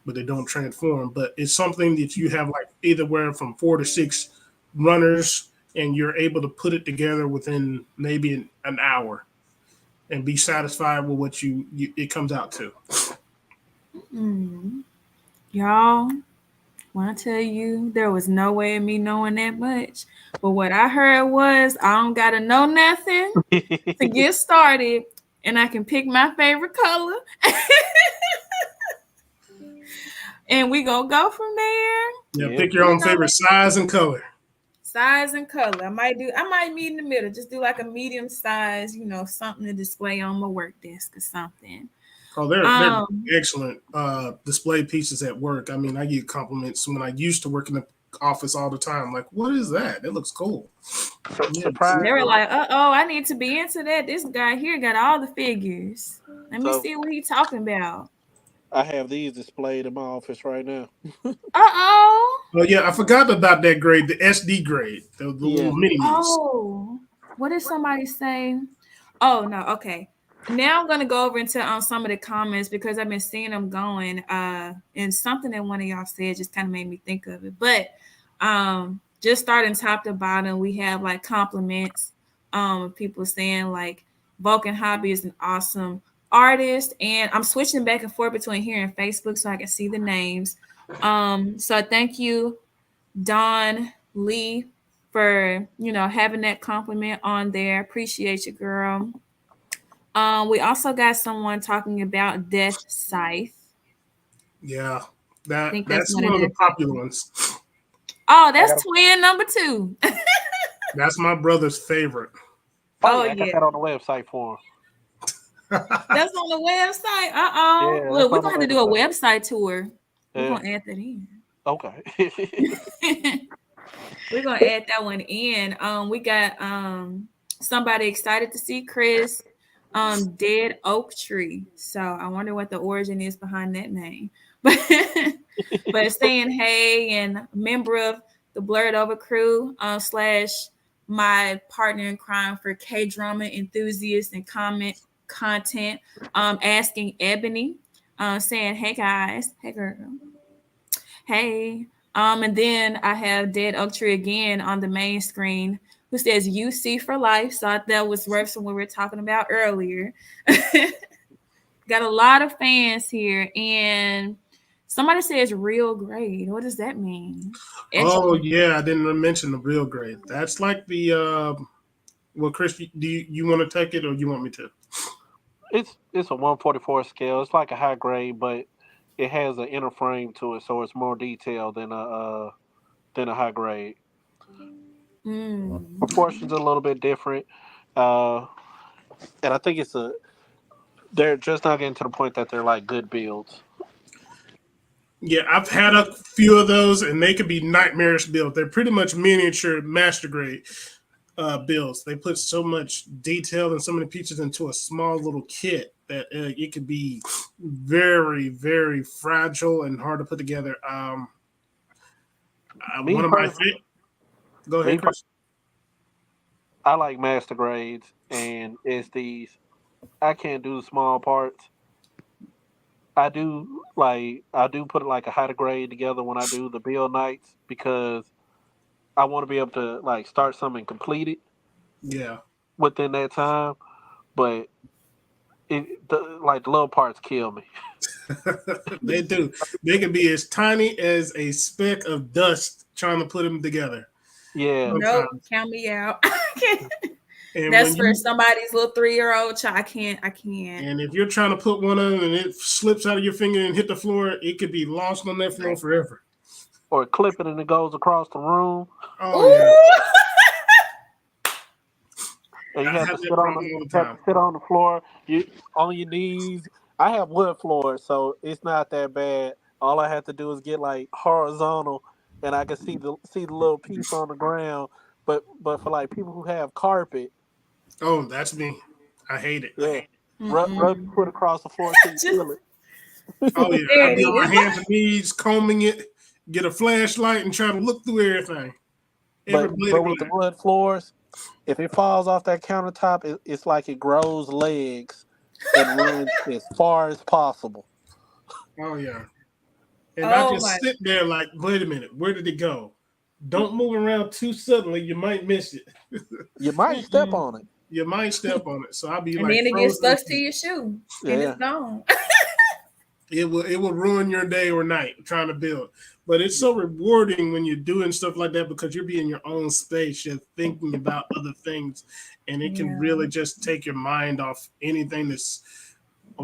but they don't transform. But it's something that you have like either where from 4 to 6 runners, and you're able to put it together within maybe an hour and be satisfied with what it comes out to. Mm. Y'all, when I tell you there was no way of me knowing that much, but what I heard was I don't gotta know nothing to get started, and I can pick my favorite color, and we gonna go from there. Yeah, Yeah. pick your own favorite size and color. Size and color. I might meet in the middle. Just do like a medium size, something to display on my work desk or something. Oh, they're Um, excellent display pieces at work. I mean, I get compliments when I used to work in the office all the time. Like, what is that? It looks cool. Yeah. they were Surprisingly, like, "Oh, I need to be into that. This guy here got all the figures. Let me so see what he talking about." I have these displayed in my office right now. Uh-oh. Oh yeah, I forgot about that grade, the SD grade, the little Yeah. mini me's. Oh, what did somebody say? Oh no, okay. Now I'm gonna go over into some of the comments because I've been seeing them going. And something that one of y'all said just kind of made me think of it. But just starting top to bottom, we have like compliments. People saying like Vulcan Hobby is an awesome artist, and I'm switching back and forth between here and Facebook so I can see the names. So thank you, Don Lee, for having that compliment on there. Appreciate you, girl. We also got someone talking about Death Scythe. Yeah, I think that's that's one of one of the. the popular ones. Oh, I that's got. twin number two. That's my brother's favorite. Oh Oh yeah, I got yeah, that on the website for him. that's on the website. Uh-oh. Yeah, that's Look, we're on the gonna have to do a website. website tour. We're Yeah. gonna add that in. Okay. We're gonna add that one in. We got somebody excited to see Chris. Dead Oak Tree. So I wonder what the origin is behind that name. But but saying hey, and member of the Blerd Over crew, slash my partner in crime for K drama enthusiasts and comment content, asking Ebony, saying hey guys, hey girl, hey. And then I have Dead Oak Tree again on the main screen, who says UC for life. So that was referencing what we were talking about earlier. Got a lot of fans here, and somebody says real grade. What does that mean? Oh Extra. yeah, I didn't mention the real grade. That's like the well, Chris, do you want to take it or you want me to? It's a 144 scale. It's like a high grade, but it has an inner frame to it, so it's more detailed than a high grade. Mm. Proportions are a little bit different, uh, and I think they're just not getting to the point that they're like good builds. Yeah, I've had a few of those, and they could be nightmarish builds. They're pretty much miniature master grade builds. They put so much detail and so many pieces into a small little kit that it could be very, very fragile and hard to put together. Me One of my personally, go me ahead, per- Chris. I like master grades, and it's these. I can't do the small parts. I do put like a higher grade together when I do the build nights because I want to be able to like start something and complete it Yeah, within that time. But the little parts kill me. they do. They can be as tiny as a speck of dust trying to put them together. Yeah, Nope, Sometimes, count me out. And That's when for you somebody's little 3-year-old child. I can't. and if you're trying to put one on and it slips out of your finger and hit the floor, it could be lost on that floor forever. Or clip it and it goes across the room, Oh yeah, Ooh. and you I have to have sit that on problem all the the have to time. sit on the floor. You on your knees. I have wood floors, so it's not that bad. All I have to do is get like horizontal, and I can see the little piece on the ground. But for like people who have carpet, Oh, that's me. I hate it. yeah, rub your Mm-mm. foot across the floor till you Just feel it. Oh yeah, there I'd it be on my is. hands and knees combing it, get a flashlight, and try to look through everything, every blade But of with the grass. wood floors, if it falls off that countertop, it's like it grows legs and runs as far as possible. Oh yeah, and I Oh my. just sit there like, wait a minute, where did it go? Don't move around too suddenly, you might miss it. You might step Mm-mm. on it. You might step on it. So I'll be And like then it gets frozen. stuck to your shoe, and it's Yeah. gone. It will ruin your day or night trying to build. But it's so rewarding when you're doing stuff like that because you're being in your own space, you're thinking about other things, and it can Yeah. really just take your mind off anything that's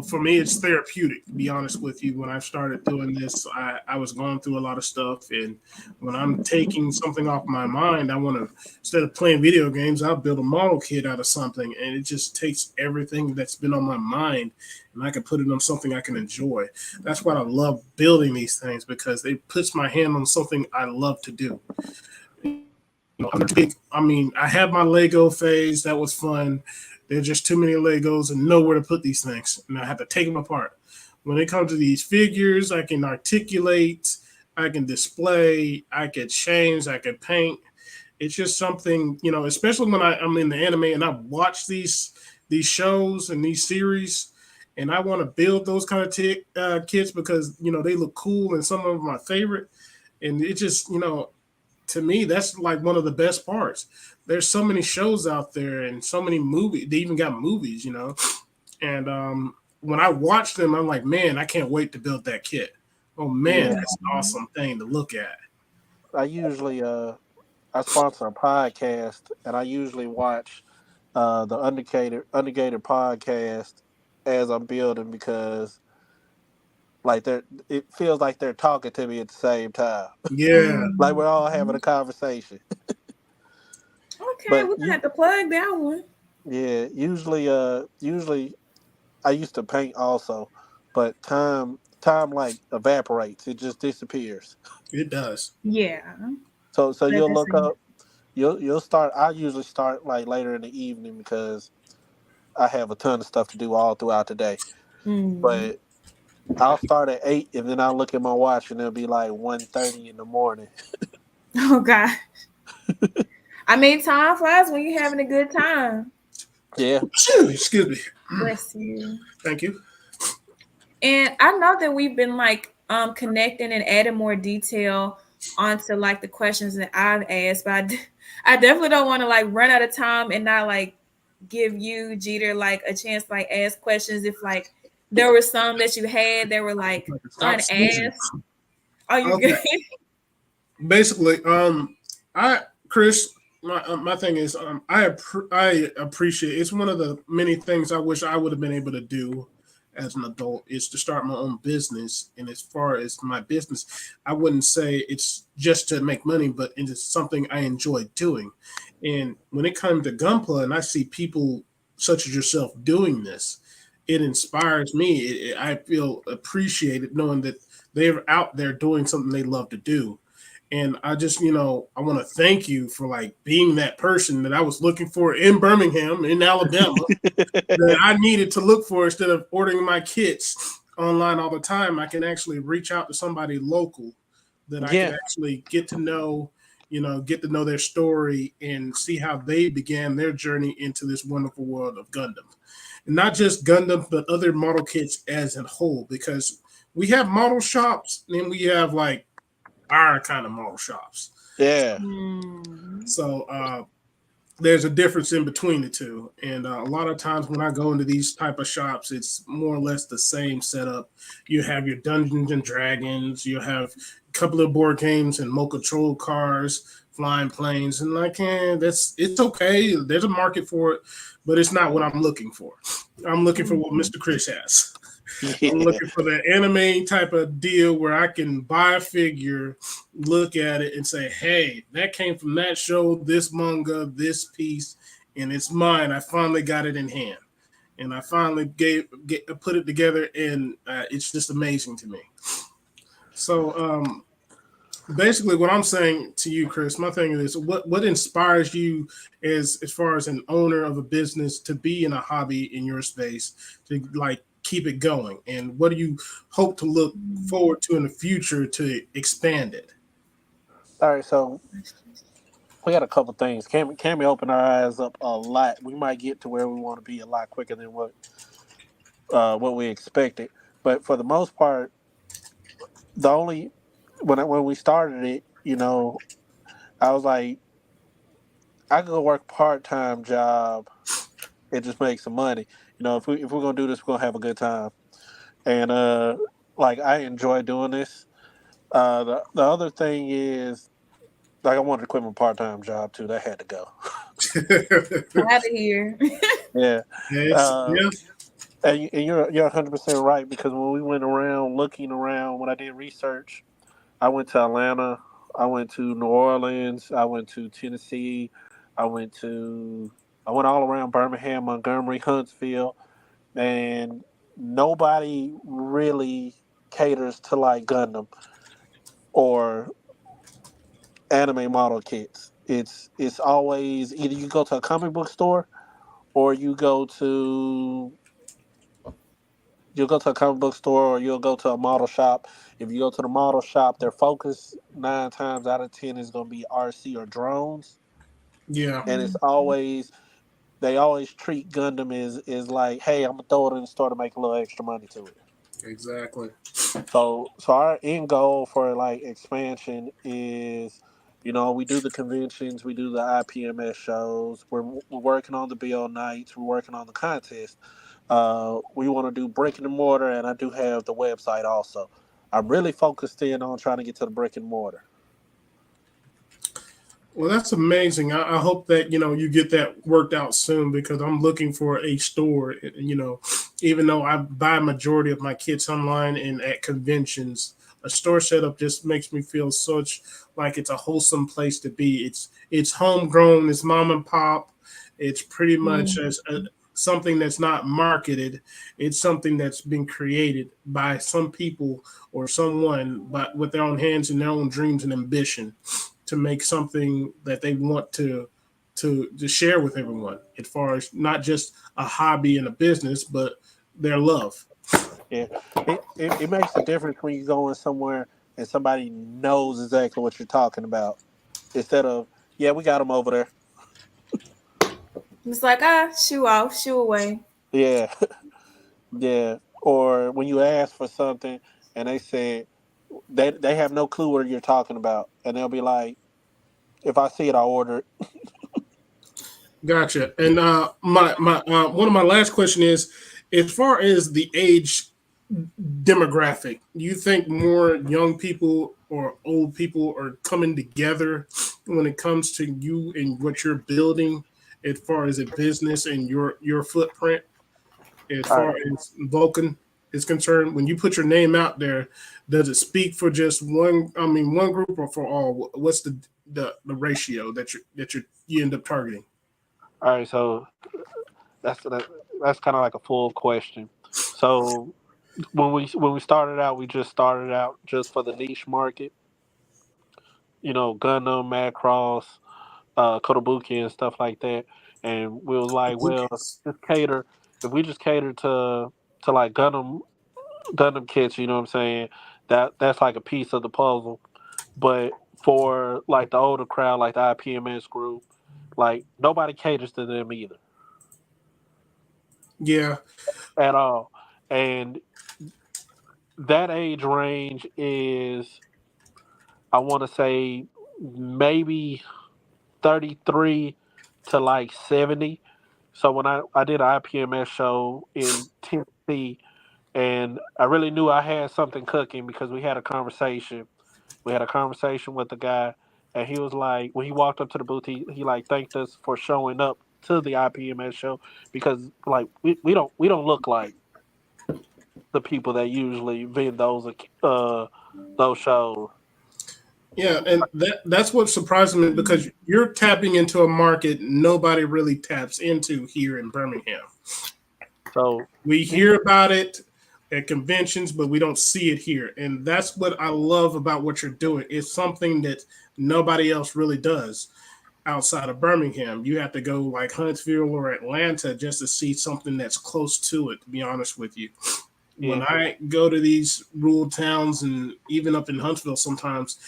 for me it's therapeutic to be honest with you. When I started doing this, I was going through a lot of stuff, and when I'm taking something off my mind, I want to, instead of playing video games, I'll build a model kit out of something, and it just takes everything that's been on my mind and I can put it on something I can enjoy. That's why I love building these things, because it puts my hand on something I love to do. I'm big. I mean, I had my Lego phase. That was fun. There's just too many Legos and nowhere to put these things, and I have to take them apart. When it comes to these figures, I can articulate, I can display, I can change, I can paint. It's just something, especially when I'm in the anime and I watch these shows and these series, and I want to build those kind of kits because they look cool and some of them are my favorite, and it just to me, that's like one of the best parts. There's so many shows out there and so many movies. They even got movies. And when I watch them, I'm like, man, I can't wait to build that kit. Oh man, Yeah. that's an awesome thing to look at. I usually I sponsor a podcast, and I usually watch the Undergated podcast as I'm building, because like it feels like they're talking to me at the same time. Yeah, Like we're all Mm-hmm. having a conversation. Okay, But we're gonna have to plug that one. yeah, usually I used to paint also, but time like evaporates. It just disappears. it does. Yeah. So Let you'll me look see. up. You'll start. I usually start like later in the evening, because I have a ton of stuff to do all throughout the day. Mm. But I'll start at 8, and then I'll look at my watch, and it'll be like 1:30 in the morning. Oh God. I mean, time flies when you're having a good time. Yeah. Excuse me. Bless you. Thank you. And I know that we've been like connecting and adding more detail onto like the questions that I've asked, but I definitely don't want to like run out of time and not like give you Jeter like a chance to like ask questions if like there were some that you had that were like Stop sneezing. unasked. Are you Okay. good? Basically, I Chris, my thing is, I appreciate. It's one of the many things I wish I would have been able to do as an adult is to start my own business. And as far as my business, I wouldn't say it's just to make money, but it's something I enjoy doing. And when it comes to Gunpla, and I see people such as yourself doing this, it inspires me. I feel appreciated knowing that they're out there doing something they love to do. And I just, I want to thank you for like being that person that I was looking for in Birmingham, in Alabama, that I needed to look for instead of ordering my kits online all the time. I can actually reach out to somebody local that I can Yeah. actually get to know their story and see how they began their journey into this wonderful world of Gundam. And not just Gundam, but other model kits as a whole, because we have model shops and we have like our kind of model shops. Yeah. Mm. So there's a difference in between the two, and a lot of times when I go into these type of shops, it's more or less the same setup. You have your Dungeons and Dragons, you have a couple of board games and remote control cars, flying planes, and like, that's it's okay. There's a market for it, but it's not what I'm looking for. I'm looking for what Mhm. Mr. Chris has. I'm Yeah. looking for the anime type of deal where I can buy a figure, look at it, and say, "Hey, that came from that show, this manga, this piece, and it's mine. I finally got it in hand, and I finally put it together, and it's just amazing to me." So, basically, what I'm saying to you, Chris, my thing is, what inspires you as far as an owner of a business to be in a hobby in your space to like keep it going, and what do you hope to look forward to in the future to expand it? All right, so we got a couple things. Cammy opened our eyes up a lot. We might get to where we want to be a lot quicker than what we expected. But for the most part, the only when we started it, I was like, I could go work part time job and just make some money. If we're gonna do this, we're gonna have a good time. And like I enjoy doing this. The other thing is like I wanted to quit my part time job too. That had to go. Out of here. Yeah. Uh, Yeah, and you're 100% right because when we went around looking around when I did research, I went to Atlanta, I went to New Orleans, I went to Tennessee, I went to I went all around Birmingham, Montgomery, Huntsville, and nobody really caters to like Gundam or anime model kits. It's always either you go to a comic book store or you'll go to a comic book store or you'll go to a model shop. If you go to the model shop, their focus 9 times out of 10 is going to be RC or drones, yeah, and it's always they always treat Gundam as like, hey, I'm gonna throw it in the store to make a little extra money to it. exactly. So our end goal for like expansion is, we do the conventions, we do the IPMS shows. We're working on the BL nights. We're working on the contest. We want to do brick and mortar, and I do have the website also. I'm really focused in on trying to get to the brick and mortar. Well, that's amazing. I hope that you get that worked out soon because I'm looking for a store. Even though I buy a majority of my kits online and at conventions, a store setup just makes me feel such like it's a wholesome place to be. It's homegrown. It's mom and pop. It's pretty much Mhm. as something that's not marketed. It's something that's been created by some people or someone, but with their own hands and their own dreams and ambition to make something that they want to share with everyone as far as not just a hobby and a business but their love. Yeah, it makes a difference when you go in somewhere and somebody knows exactly what you're talking about instead of, yeah, we got them over there. It's like, shoe off, shoe away. Yeah, yeah. Or when you ask for something and they say they have no clue what you're talking about, and they'll be like, if I see it, I'll order it. Gotcha. And my one of my last question is, as far as the age demographic, you think more young people or old people are coming together when it comes to you and what you're building as far as a business and your footprint? As All far right. as Vulcan is concerned, when you put your name out there, does it speak for just one? I mean, one group or for all? What's the ratio you end up targeting? All right. So that's kind of like a full question. So when we started out, we just started out just for the niche market. Gundam, Macross, Kotobuki, and stuff like that. And we was like, well, Lucas. just cater. If we just cater to like Gundam kits, you know what I'm saying? That's like a piece of the puzzle. But for like the older crowd, like the IPMS group, like nobody caters to them either Yeah, at all. And that age range is, I want to say, maybe 33 to like 70. So when I did an IPMS show in Tennessee, and I really knew I had something cooking because we had a conversation. We had a conversation with the guy, and he was like, when he walked up to the booth, he like thanked us for showing up to the IPMS show because like we don't look like the people that usually vend those shows. Yeah, and that's what surprised me because you're tapping into a market nobody really taps into here in Birmingham. So We hear about it at conventions, but we don't see it here. And that's what I love about what you're doing. It's something that nobody else really does outside of Birmingham. You have to go like Huntsville or Atlanta just to see something that's close to it, to be honest with you. When yeah, I go to these rural towns and even up in Huntsville sometimes,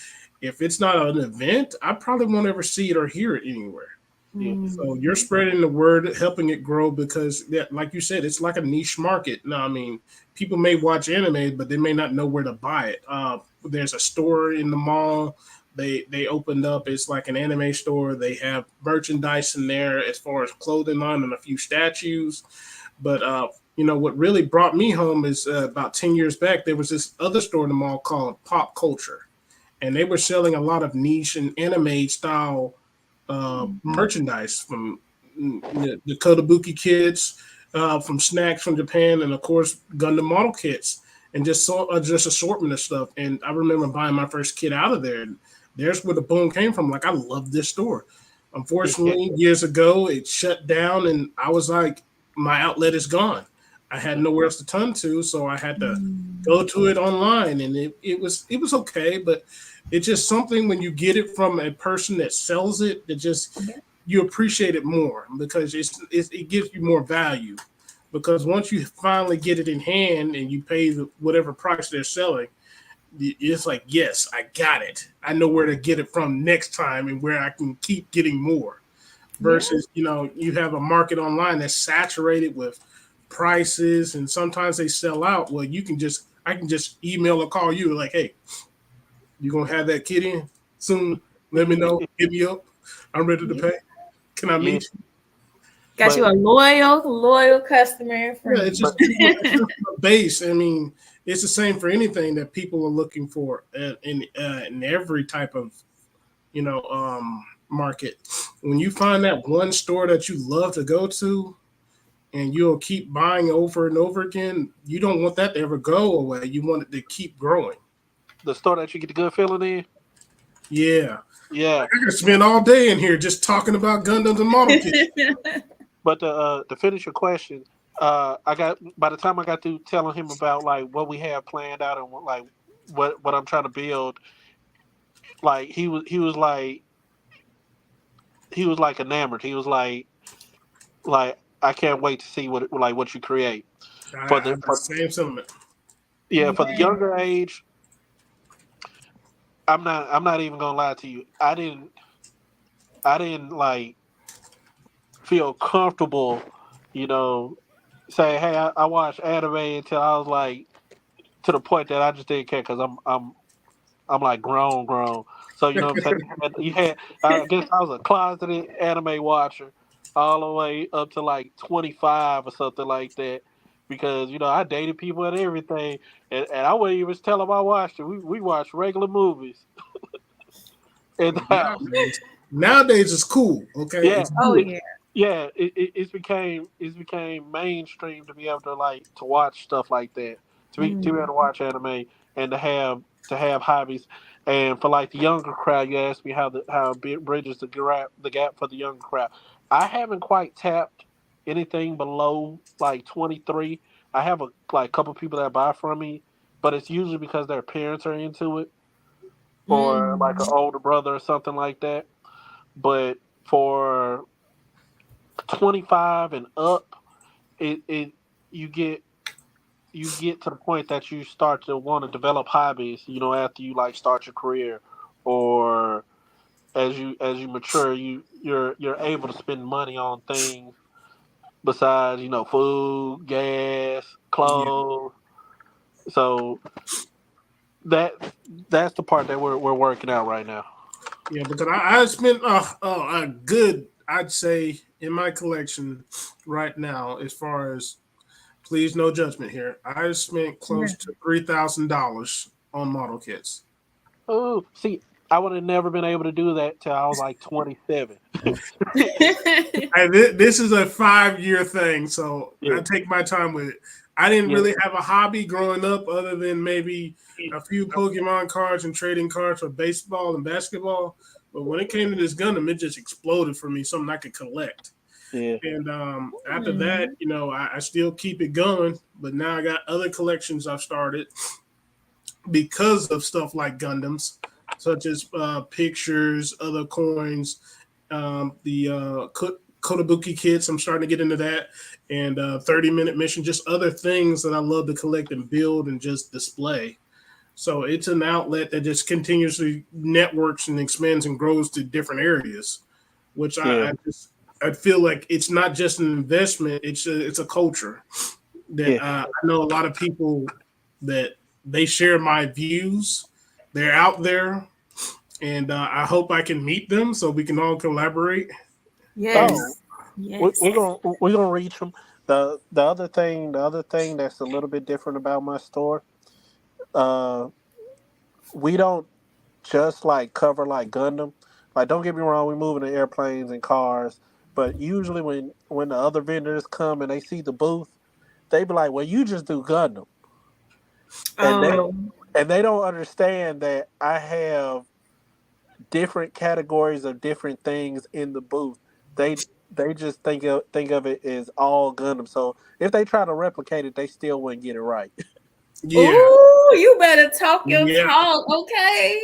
if it's not an event, I probably won't ever see it or hear it anywhere. yeah, So you're spreading the word, helping it grow because, yeah, like you said, it's like a niche market. Now, I mean, people may watch anime, but they may not know where to buy it. There's a store in the mall. They opened up. It's like an anime store. They have merchandise in there as far as clothing line and a few statues. But what really brought me home is about 10 years back. There was this other store in the mall called Pop Culture, and they were selling a lot of niche and anime style merchandise from the Kotobuki kids, from snacks from Japan, and of course Gundam model kits, and just assortment of stuff. And I remember buying my first kit out of there. And there's where the boom came from. Like I love this store. yeah. Unfortunately, years ago it shut down, and I was like, my outlet is gone. I had nowhere else to turn to, so I had to go to it online, and it was okay, but it's just something when you get it from a person that sells it that just you appreciate it more because it gives you more value. Because once you finally get it in hand and you pay whatever price they're selling, it's like, yes, I got it. I know where to get it from next time and where I can keep getting more. Yeah. Versus, you have a market online that's saturated with prices and sometimes they sell out. Well, I can just email or call you like, hey, you gonna have that kid in soon? Let me know. Hit me up. I'm ready to Yeah. pay. Can I Yeah, meet you? Got you but a loyal customer Yeah, friend. it's but just a customer base. I mean, it's the same for anything that people are looking for in every type of market. When you find that one store that you love to go to, and you'll keep buying over and over again, you don't want that to ever go away. You want it to keep growing. the store that you get the good feeling in, Yeah. yeah. Like I could spend all day in here just talking about Gundams and model kits. But to finish your question, I got by the time I got through telling him about like what we have planned out and like what I'm trying to build, like he was like enamored. He was like I can't wait to see what you create for I the have the for, same sentiment. yeah, for the Yeah. younger age. I'm not even gonna lie to you. I didn't like feel comfortable, you know, say hey I watched anime until I was like to the point that I just didn't care because I'm like grown. So you know what I'm saying? You had I guess I was a closeted anime watcher all the way up to like 25 or something like that. Because I dated people and everything, and I wouldn't even tell them I watched it. We watched regular movies in the house. Nowadays it's cool. Okay, Yeah, it's Oh good. yeah. yeah. It's became mainstream to be able to to watch stuff like that. To be able to watch anime and to have hobbies. And for like the younger crowd, you asked me how it bridges the gap for the younger crowd. I haven't quite tapped anything below like 23. I have a like couple people that buy from me, but it's usually because their parents are into it or like an Mm. older brother or something like that. But for 25 and up, it you get you get to the point that you start to want to develop hobbies, after you like start your career or as you mature, you're able to spend money on things besides, food, gas, Yeah, clothes. So that that's the part that we're working out right now. yeah. Because I spent a good I'd say in my collection right now, as far as please no judgment here, I spent Yeah. close to $3,000 on model kits. Oh, see, I would have never been able to do that till I was like 27. This is a 5 year thing, so I Yeah, take my time with it. I didn't yeah, really have a hobby growing up other than maybe a few Pokemon cards and trading cards for baseball and basketball. But when it came to this Gundam, it just exploded for me, something I could collect. yeah, And after that, Hmm. I still keep it going. But now I got other collections I've started because of stuff like Gundams, such as pictures, other coins, the Kotobuki kits. I'm starting to get into that, and 30-minute mission, just other things that I love to collect and build and just display. So it's an outlet that just continuously networks and expands and grows to different areas, which yeah, I feel like it's not just an investment; it's a culture that yeah. I know a lot of people that they share my views. They're out there, and I hope I can meet them so we can all collaborate. And Oh, Yes. Yes. we're gonna reach them. The other thing that's a little bit different about my store. Uh, we don't just like cover like Gundam. Like, don't get me wrong, we move in the airplanes and cars, but usually when the other vendors come and they see the booth, they be like, "Well, you just do Gundam," and Oh. they don't understand that I have different categories of different things in the booth. They they just think of it as all Gundam. So if they try to replicate it, they still wouldn't get it right. yeah, Ooh, you better talk your yeah. talk, okay?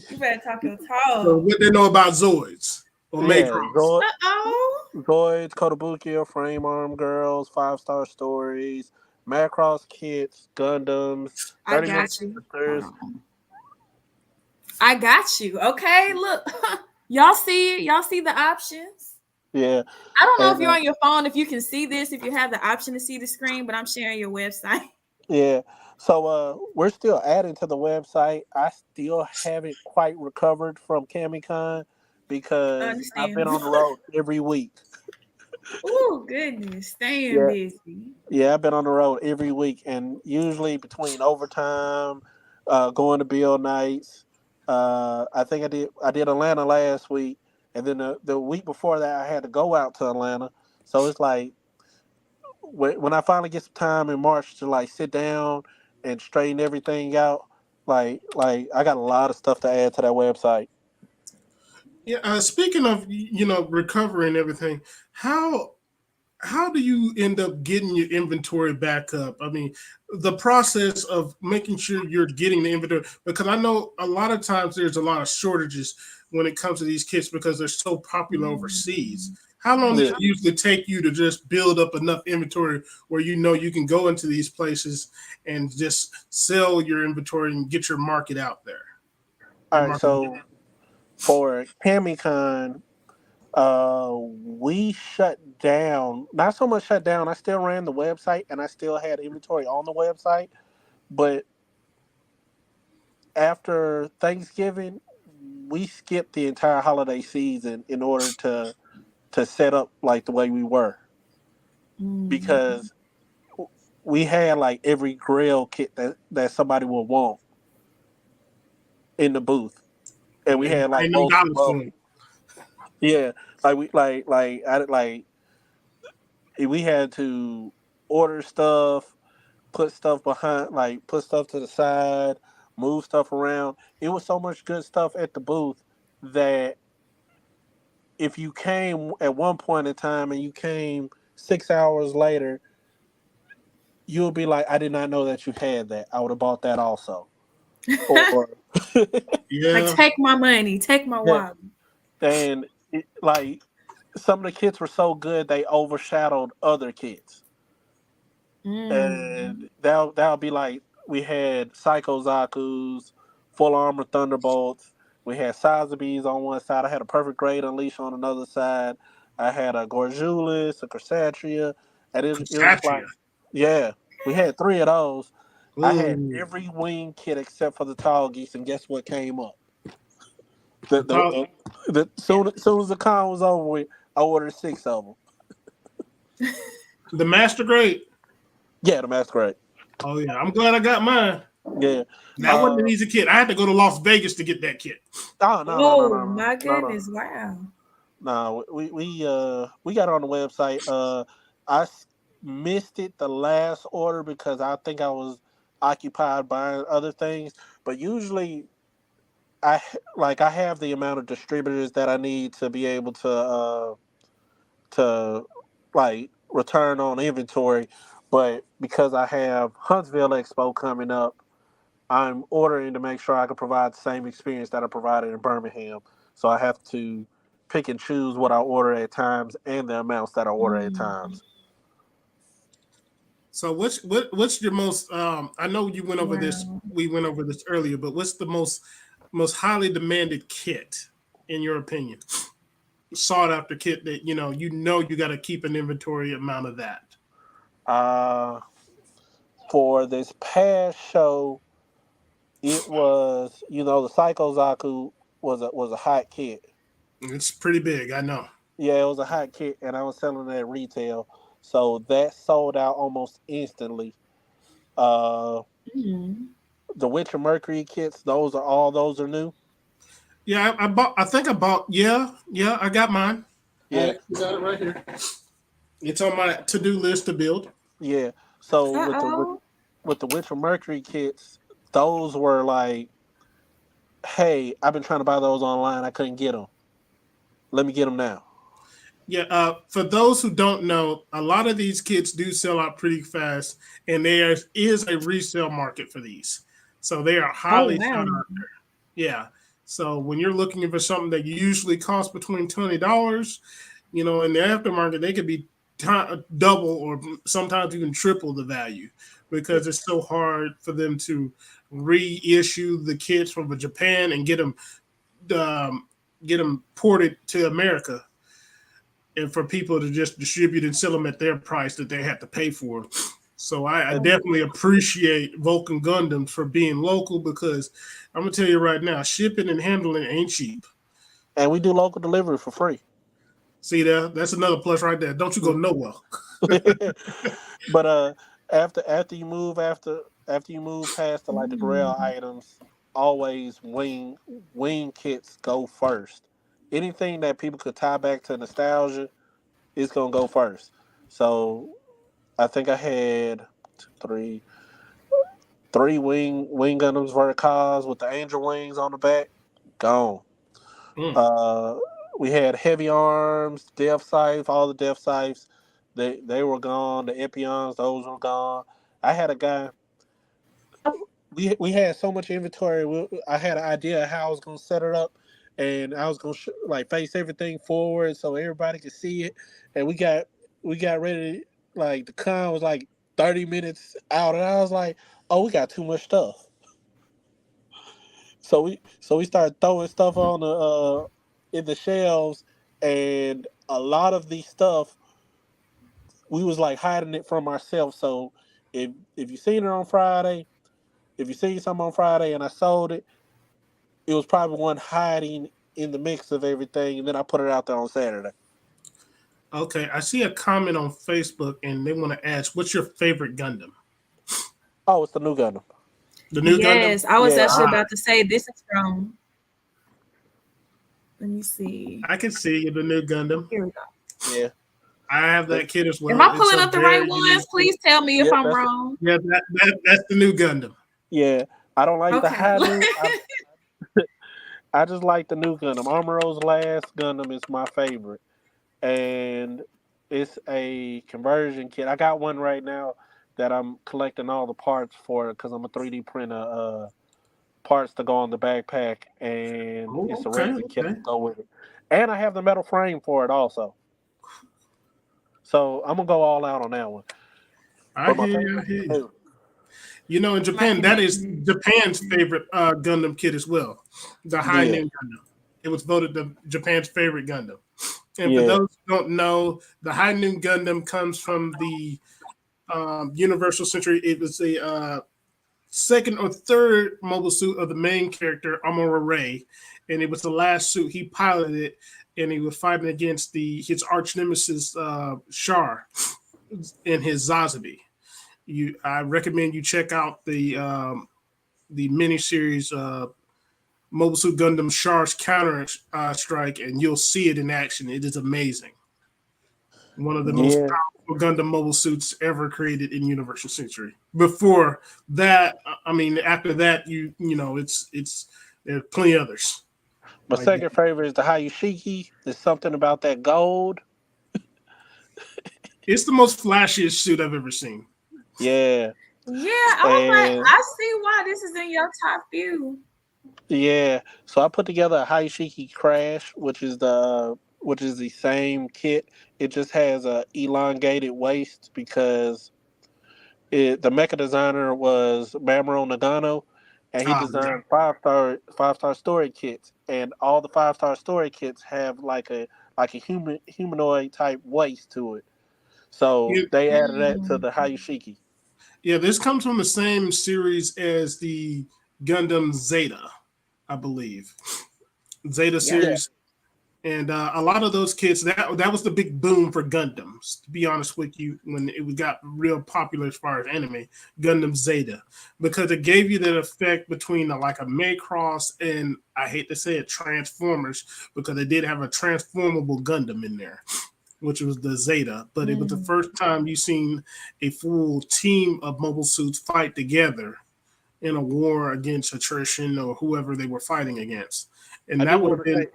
You better talk your So talk. what they know about Zoids or Yeah, Macross? Uh-oh. Zoids, Kotobukiya, Frame Arm Girls, 5 Star Stories, Macross Kits, Gundams, I 30-minute got you. Hold sisters. on. I got you. Okay, look. Y'all see it? Y'all see the options? Yeah, I don't know if and you're on your phone, if you can see this, if you have the option to see the screen, but I'm sharing your website. yeah. So we're still adding to the website. I still haven't quite recovered from CamiCon because I've been Understandable. on the road every week. Oh, goodness. Staying Yeah, busy. yeah, I've been on the road every week, and usually between overtime, going to bill nights. I think I did Atlanta last week, and then the week before that I had to go out to Atlanta. So it's like when I finally get some time in March to like sit down and straighten everything out, like I got a lot of stuff to add to that website. Yeah. Speaking of recovery and everything, how how do you end up getting your inventory back up? I mean, the process of making sure you're getting the inventory, because I know a lot of times there's a lot of shortages when it comes to these kits because they're so popular overseas. How long does Yeah. it usually take you to just build up enough inventory where you know you can go into these places and just sell your inventory and get your market out there? All Your right, market. so for CamiCon, we shut down. Not so much shut down. I still ran the website and I still had inventory on the website. But after Thanksgiving, we skipped the entire holiday season in order to set up like the way we were Mm. because we had like every Grail kit that somebody would want in the booth, and And we they had like ain't no multiple dollars for levels. them. Yeah, we had to order stuff, put stuff behind, like put stuff to the side, move stuff around. It was so much good stuff at the booth that if you came at one point in time and you came 6 hours later, you would be like, I did not know that you had that. I would have bought that also. Or Like, Yeah. take my money, take my yeah, wallet. and like some of the kits were so good they overshadowed other kits. Mm. And that'll be like we had Psycho Zaku's, Full Armor Thunderbolts. We had Sazabes on one side. I had a Perfect Grade Unleash on another side. I had a Gorgulis, a Cresatria, and it was like, Satria. yeah, we had 3 of those. I had Ooh. every wing kit except for the Tall Geese, and guess what came up? The The top. soon as the con was over with, I ordered 6 of them. The master grade. Yeah, the Masquerade. Oh yeah, I'm glad I got mine. Yeah. That wasn't an easy kit. I had to go to Las Vegas to get that kit. Oh no no no Oh no my no no goodness! Wow. no. We got it on the website. Missed it the last order because I think I was occupied buying other things. But usually I have the amount of distributors that I need to be able to like return on inventory. But because I have Huntsville Expo coming up, I'm ordering to make sure I can provide the same experience that I provided in Birmingham. So I have to pick and choose what I order at times and the amounts that I order at Mm, times. So what's your most? I know you went over this. wow. We went over this earlier, but what's the most highly demanded kit in your opinion? Sought after kit that you got to keep an inventory amount of that. Uh, for this past show, it was the Psycho Zaku was a hot kit. It's pretty big, I know. Yeah, it was a hot kit, and I was selling it at retail, so that sold out almost instantly. Uh, Mm. the Witcher Mercury kits, those are new. Yeah, I bought. I think I bought. Yeah, I got mine. I Yeah, actually got it right here. It's on my to-do list to build. yeah. So Uh with the with, oh. with the Witcher Mercury kits, those were like, hey, I've been trying to buy those online, I couldn't get them. Let me get them now. Yeah, for those who don't know, a lot of these kits do sell out pretty fast, and there is a resale market for these. So they are Oh highly sought wow. after. Yeah. So when you're looking for something that usually costs between $20, in the aftermarket, they could be double or sometimes even triple the value Yeah. because it's so hard for them to reissue the kits from Japan and um, get them ported to America and for people to just distribute and sell them at their price that they have to pay for. So I And, definitely appreciate Vulcan Gundams for being local because I'm gonna tell you right now, shipping and handling ain't cheap. and we do local delivery for free. See there, that's another plus right there. Don't you go nowhere. But after you move past the like the grail Mm. items, always wing kits go first. Anything that people could tie back to nostalgia is gonna go first. So I think I had three three wing Gundams verticals with the angel wings on the back. Gone. Mm. Uh, we had heavy arms, death scythe, all the death scythes. They were gone. The Epions, those were gone. I had a guy. We had so much inventory. I had an idea of how I was gonna set it up, and I was gonna like face everything forward so everybody could see it. And we got ready. Like the con was like 30 minutes out, and I was like, "Oh, we got too much stuff." So we started throwing stuff on the in the shelves, and a lot of the stuff we was like hiding it from ourselves. So if you seen it on Friday, if you seen something on Friday and I sold it, it was probably one hiding in the mix of everything, and then I put it out there on Saturday. Okay, I see a comment on Facebook and they want to ask, what's your favorite Gundam? Oh, it's the new Gundam. The new Gundam? Yes, I was Yeah, actually Ah, about to say this is from. Let me see. I can see the new Gundam. Here we go. yeah. I have That, that kit as Am well. I It's pulling a up the right very unique ones? kit. Please tell me if yep, I'm that's wrong. Yeah, that's the new Gundam. yeah. I don't like the Okay. high new. I just like the new Gundam. Amuro's last Gundam is my favorite, and it's a conversion kit. I got one right now that I'm collecting all the parts for because I'm a 3D printer parts to go on the backpack, and Oh, it's a okay, resin kit okay. to go with it. And I have the metal frame for it also. So I'm gonna go all out on that one. I But my hear you. I favorite, hear you. favorite In My Japan, that is connection. Japan's favorite Gundam kit as well. The High yeah, Noon Gundam. It was voted Japan's favorite Gundam. And for yeah, those who don't know, the High Noon Gundam comes from the Universal Century. It was a second or third mobile suit of the main character, Amora Ray, and it was the last suit he piloted, and he was fighting against his arch nemesis Char in his Zazabi. I recommend you check out the miniseries Mobile Suit Gundam Char's Counter Strike, and you'll see it in action. It is amazing. One of the most Yeah, powerful Gundam mobile suits ever created in Universal Century. Before that, I mean, after that, you know, it's there are plenty others my like that. second favorite is the Hayashiki. There's something about that gold. It's the most flashiest suit I've ever seen. Yeah, Yeah, I was like, and I see why this is in your top few. yeah. So I put together a Hayashiki Crash, which is the same kit. It just has a elongated waist because the mecha designer was Mamoru Nagano, and he Yeah. designed five star story kits, and all the 5-star story kits have like a humanoid type waist to it. So Yeah, they added that to Mm, the Hayashiki. yeah, this comes from the same series as the Gundam Zeta, I believe. Zeta yep. Yeah, series. And a lot of those kids, that was the big boom for Gundams. To be honest with you, when it got real popular as far as anime, Gundam Zeta, because it gave you that effect between like a Macross and I hate to say it, Transformers, because they did have a transformable Gundam in there, which was the Zeta. But it was the Mm. first time you seen a full team of mobile suits fight together in a war against attrition or whoever they were fighting against, I and do that would want have to been. say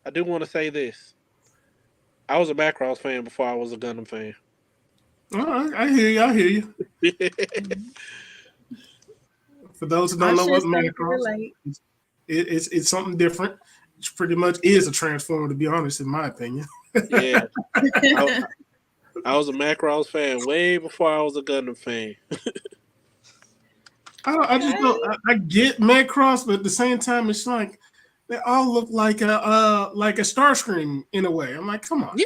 I do want to say this. I was a Macross fan before I was a Gundam fan. Oh, I hear you. I hear you. For those who I'm don't know sure what some can Macross, relate. it's something different. It pretty much is a transformer, to be honest, in my opinion. Yeah, I, I was a Macross fan way before I was a Gundam fan. I just Okay. don't. I get Macross, but at the same time, it's like they all look like a Starscream in a way. I'm like, come on. Yeah,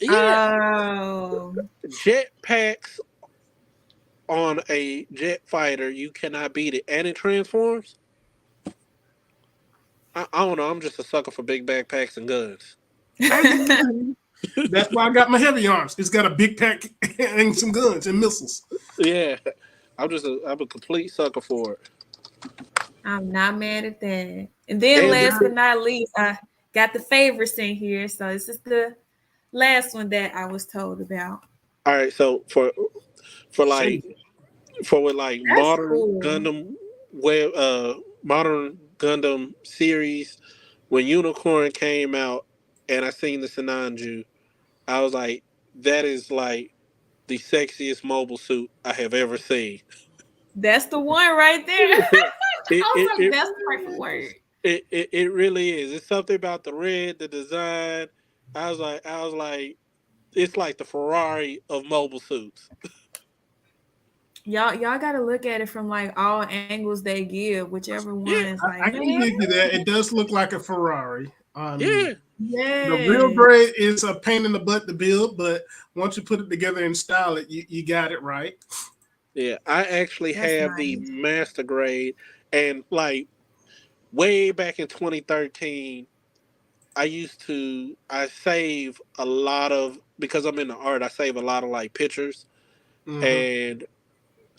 yeah. Oh, Jet packs on a jet fighter, you cannot beat it, and it transforms. I don't know. I'm just a sucker for big backpacks and guns. I get That's why I got my heavy arms. It's got a big pack and some guns and missiles. Yeah, I'm a complete sucker for it. I'm not mad at that. And then And last because but not least, I got the favorites in here. So this is the last one that I was told about. all right, so for Say, like for with like That's cool. modern Gundam series, when Unicorn came out and I seen the Sinanju, I was like, that is like the sexiest mobile suit I have ever seen. That's the one right there. it, I was it, like, it, that's the perfect word. it really is. It's something about the red, the design. I was like, it's like the Ferrari of mobile suits. Y'all got to look at it from like all angles they give, whichever one Yeah, is like, I can man, give you that. It does look like a Ferrari. yeah, The real yes, grade is a pain in the butt to build, but once you put it together and style it, you got it right. yeah. I actually that's have the nice. master grade, and like way back in 2013, I save a lot of because I'm in the art. I save a lot of like pictures, Mm-hmm. and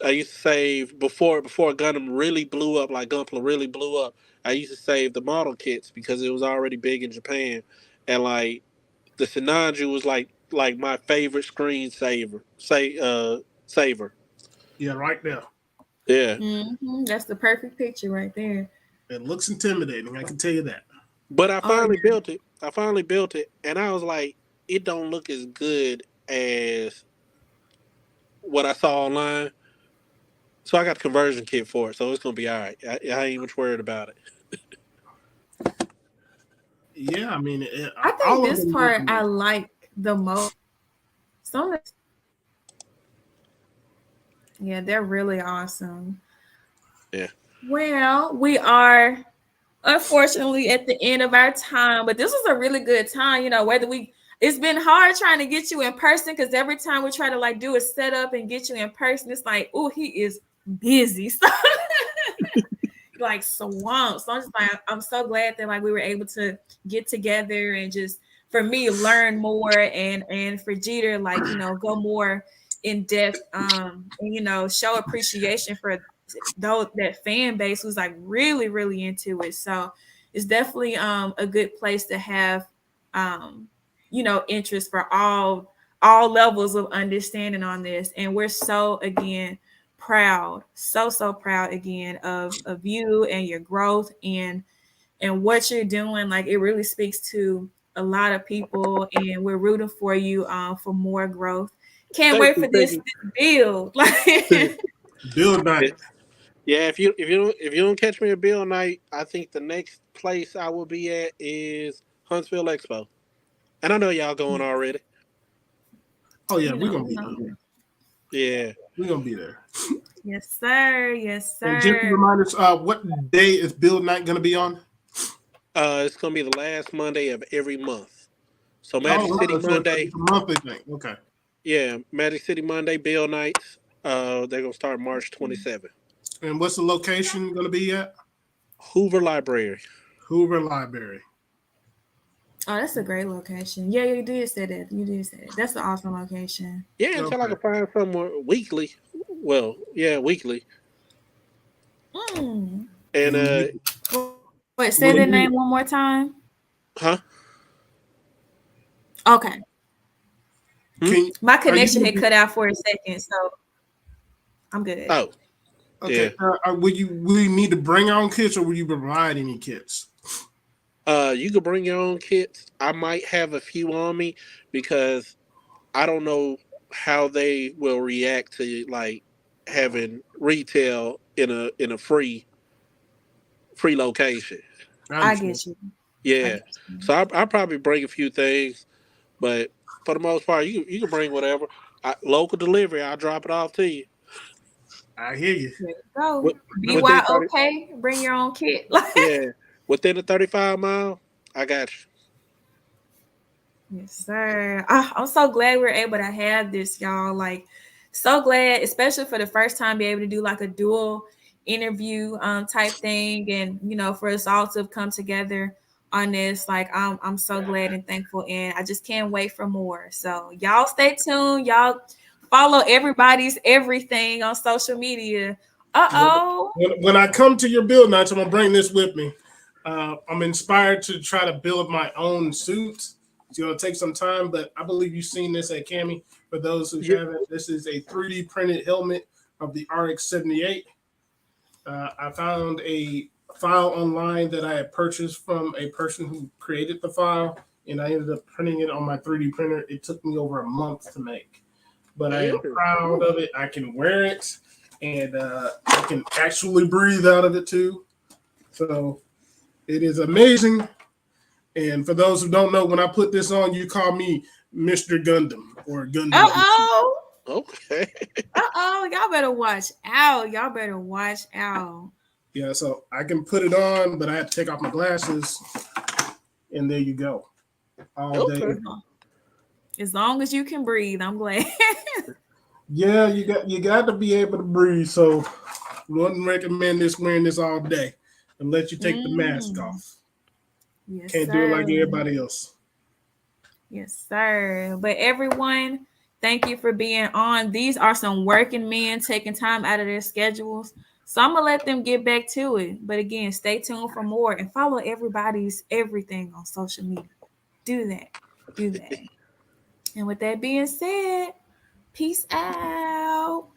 I used to save before Gundam really blew up, like Gunpla really blew up. I used to save the model kits because it was already big in Japan, and like the Sinanju was like my favorite screen saver. Yeah, right there. Yeah, That's the perfect picture right there. It looks intimidating. I can tell you that. but I Oh finally yeah, built it. I finally built it, and I was like, it don't look as good as what I saw online. So I got the conversion kit for it, so it's gonna be all right. I ain't much worried about it. Yeah, I mean, I think all of this them look part I amazing. like the most. Some of yeah, they're really awesome. Yeah. Well, we are unfortunately at the end of our time, but this was a really good time. Whether it's been hard trying to get you in person because every time we try to like do a setup and get you in person, it's like, oh, he is busy. So like swamped. So I'm just like, I'm so glad that like we were able to get together and just for me learn more and for Jeter like go more in depth and show appreciation for those that fan base who's like really into it. So it's definitely a good place to have interest for all levels of understanding on this. And we're so again proud, so proud again of you and your growth and what you're doing. Like it really speaks to a lot of people, and we're rooting for you for more growth. Can't Thank wait for you, thank this you. build. Like Build night. Yeah, if you don't catch me at Bill Night, I think the next place I will be at is Huntsville Expo, and I know y'all going already. Oh yeah, you we're know, gonna you be know. there. Yeah, We're gonna be there. Yes, sir. Yes, And just to sir. remind us, what day is build night gonna be on? it's gonna be the last Monday of every month. So Magic Oh, City okay. So it's Monday, a monthly thing. Okay. yeah, Magic City Monday Bill Nights. They're gonna start March 27th. And what's the location gonna be at? Hoover Library. Hoover Library. Oh, that's a great location. Yeah, you did say that. You did say that. That's an awesome location. Yeah, until I Okay. can find somewhere weekly. Well, yeah, weekly. Mm. And And Wait, say will the you name one more time. huh? Okay. Hmm? can My are you connection gonna had be cut out for a second, so I'm good. Oh, okay? yeah. Will you need to bring your own kits, or will you provide any kits? You could bring your own kits. I might have a few on me because I don't know how they will react to like having retail in a free location. I I understand. get you. I Yeah, get you. so I'll probably bring a few things, but for the most part, you can bring whatever. Local delivery, I'll drop it off to you. I hear you. There you go. Wi- Within 30, BYOK, bring your own kit. yeah, within the 35 mile, I got you. Yes, sir. Ah, I'm so glad we're able to have this, y'all. Like, so glad, especially for the first time, be able to do like a dual interview type thing, and for us all to have come together on this. Like, I'm so glad and thankful, and I just can't wait for more. So, y'all stay tuned. Y'all follow everybody's everything on social media. Uh When, oh. when I come to your build nights, I'm gonna bring this with me. I'm inspired to try to build my own suit. It's gonna take some time, but I believe you've seen this at Cami. For those who Yeah, haven't, this is a 3D printed helmet of the RX-78. I found a file online that I had purchased from a person who created the file, and I ended up printing it on my 3D printer. It took me over a month to make, but I yeah. am proud of it. I can wear it, and I can actually breathe out of it too. So it is amazing. And for those who don't know, when I put this on, you call me Mr. Gundam or Uh Gundam. oh. Okay. Y'all better watch out. Y'all better watch out. Yeah, so I can put it on, but I have to take off my glasses, and there you go, all day. Okay. As long as you can breathe, I'm glad. Yeah, you got to be able to breathe. So wouldn't recommend this wearing this all day and let you take the mask Mm, off. yes, Can't do it like sir. everybody else. Yes, sir. But everyone, thank you for being on. These are some working men taking time out of their schedules. So I'm gonna let them get back to it. But again, stay tuned for more and follow everybody's everything on social media. Do that. Do that. And with that being said, peace out.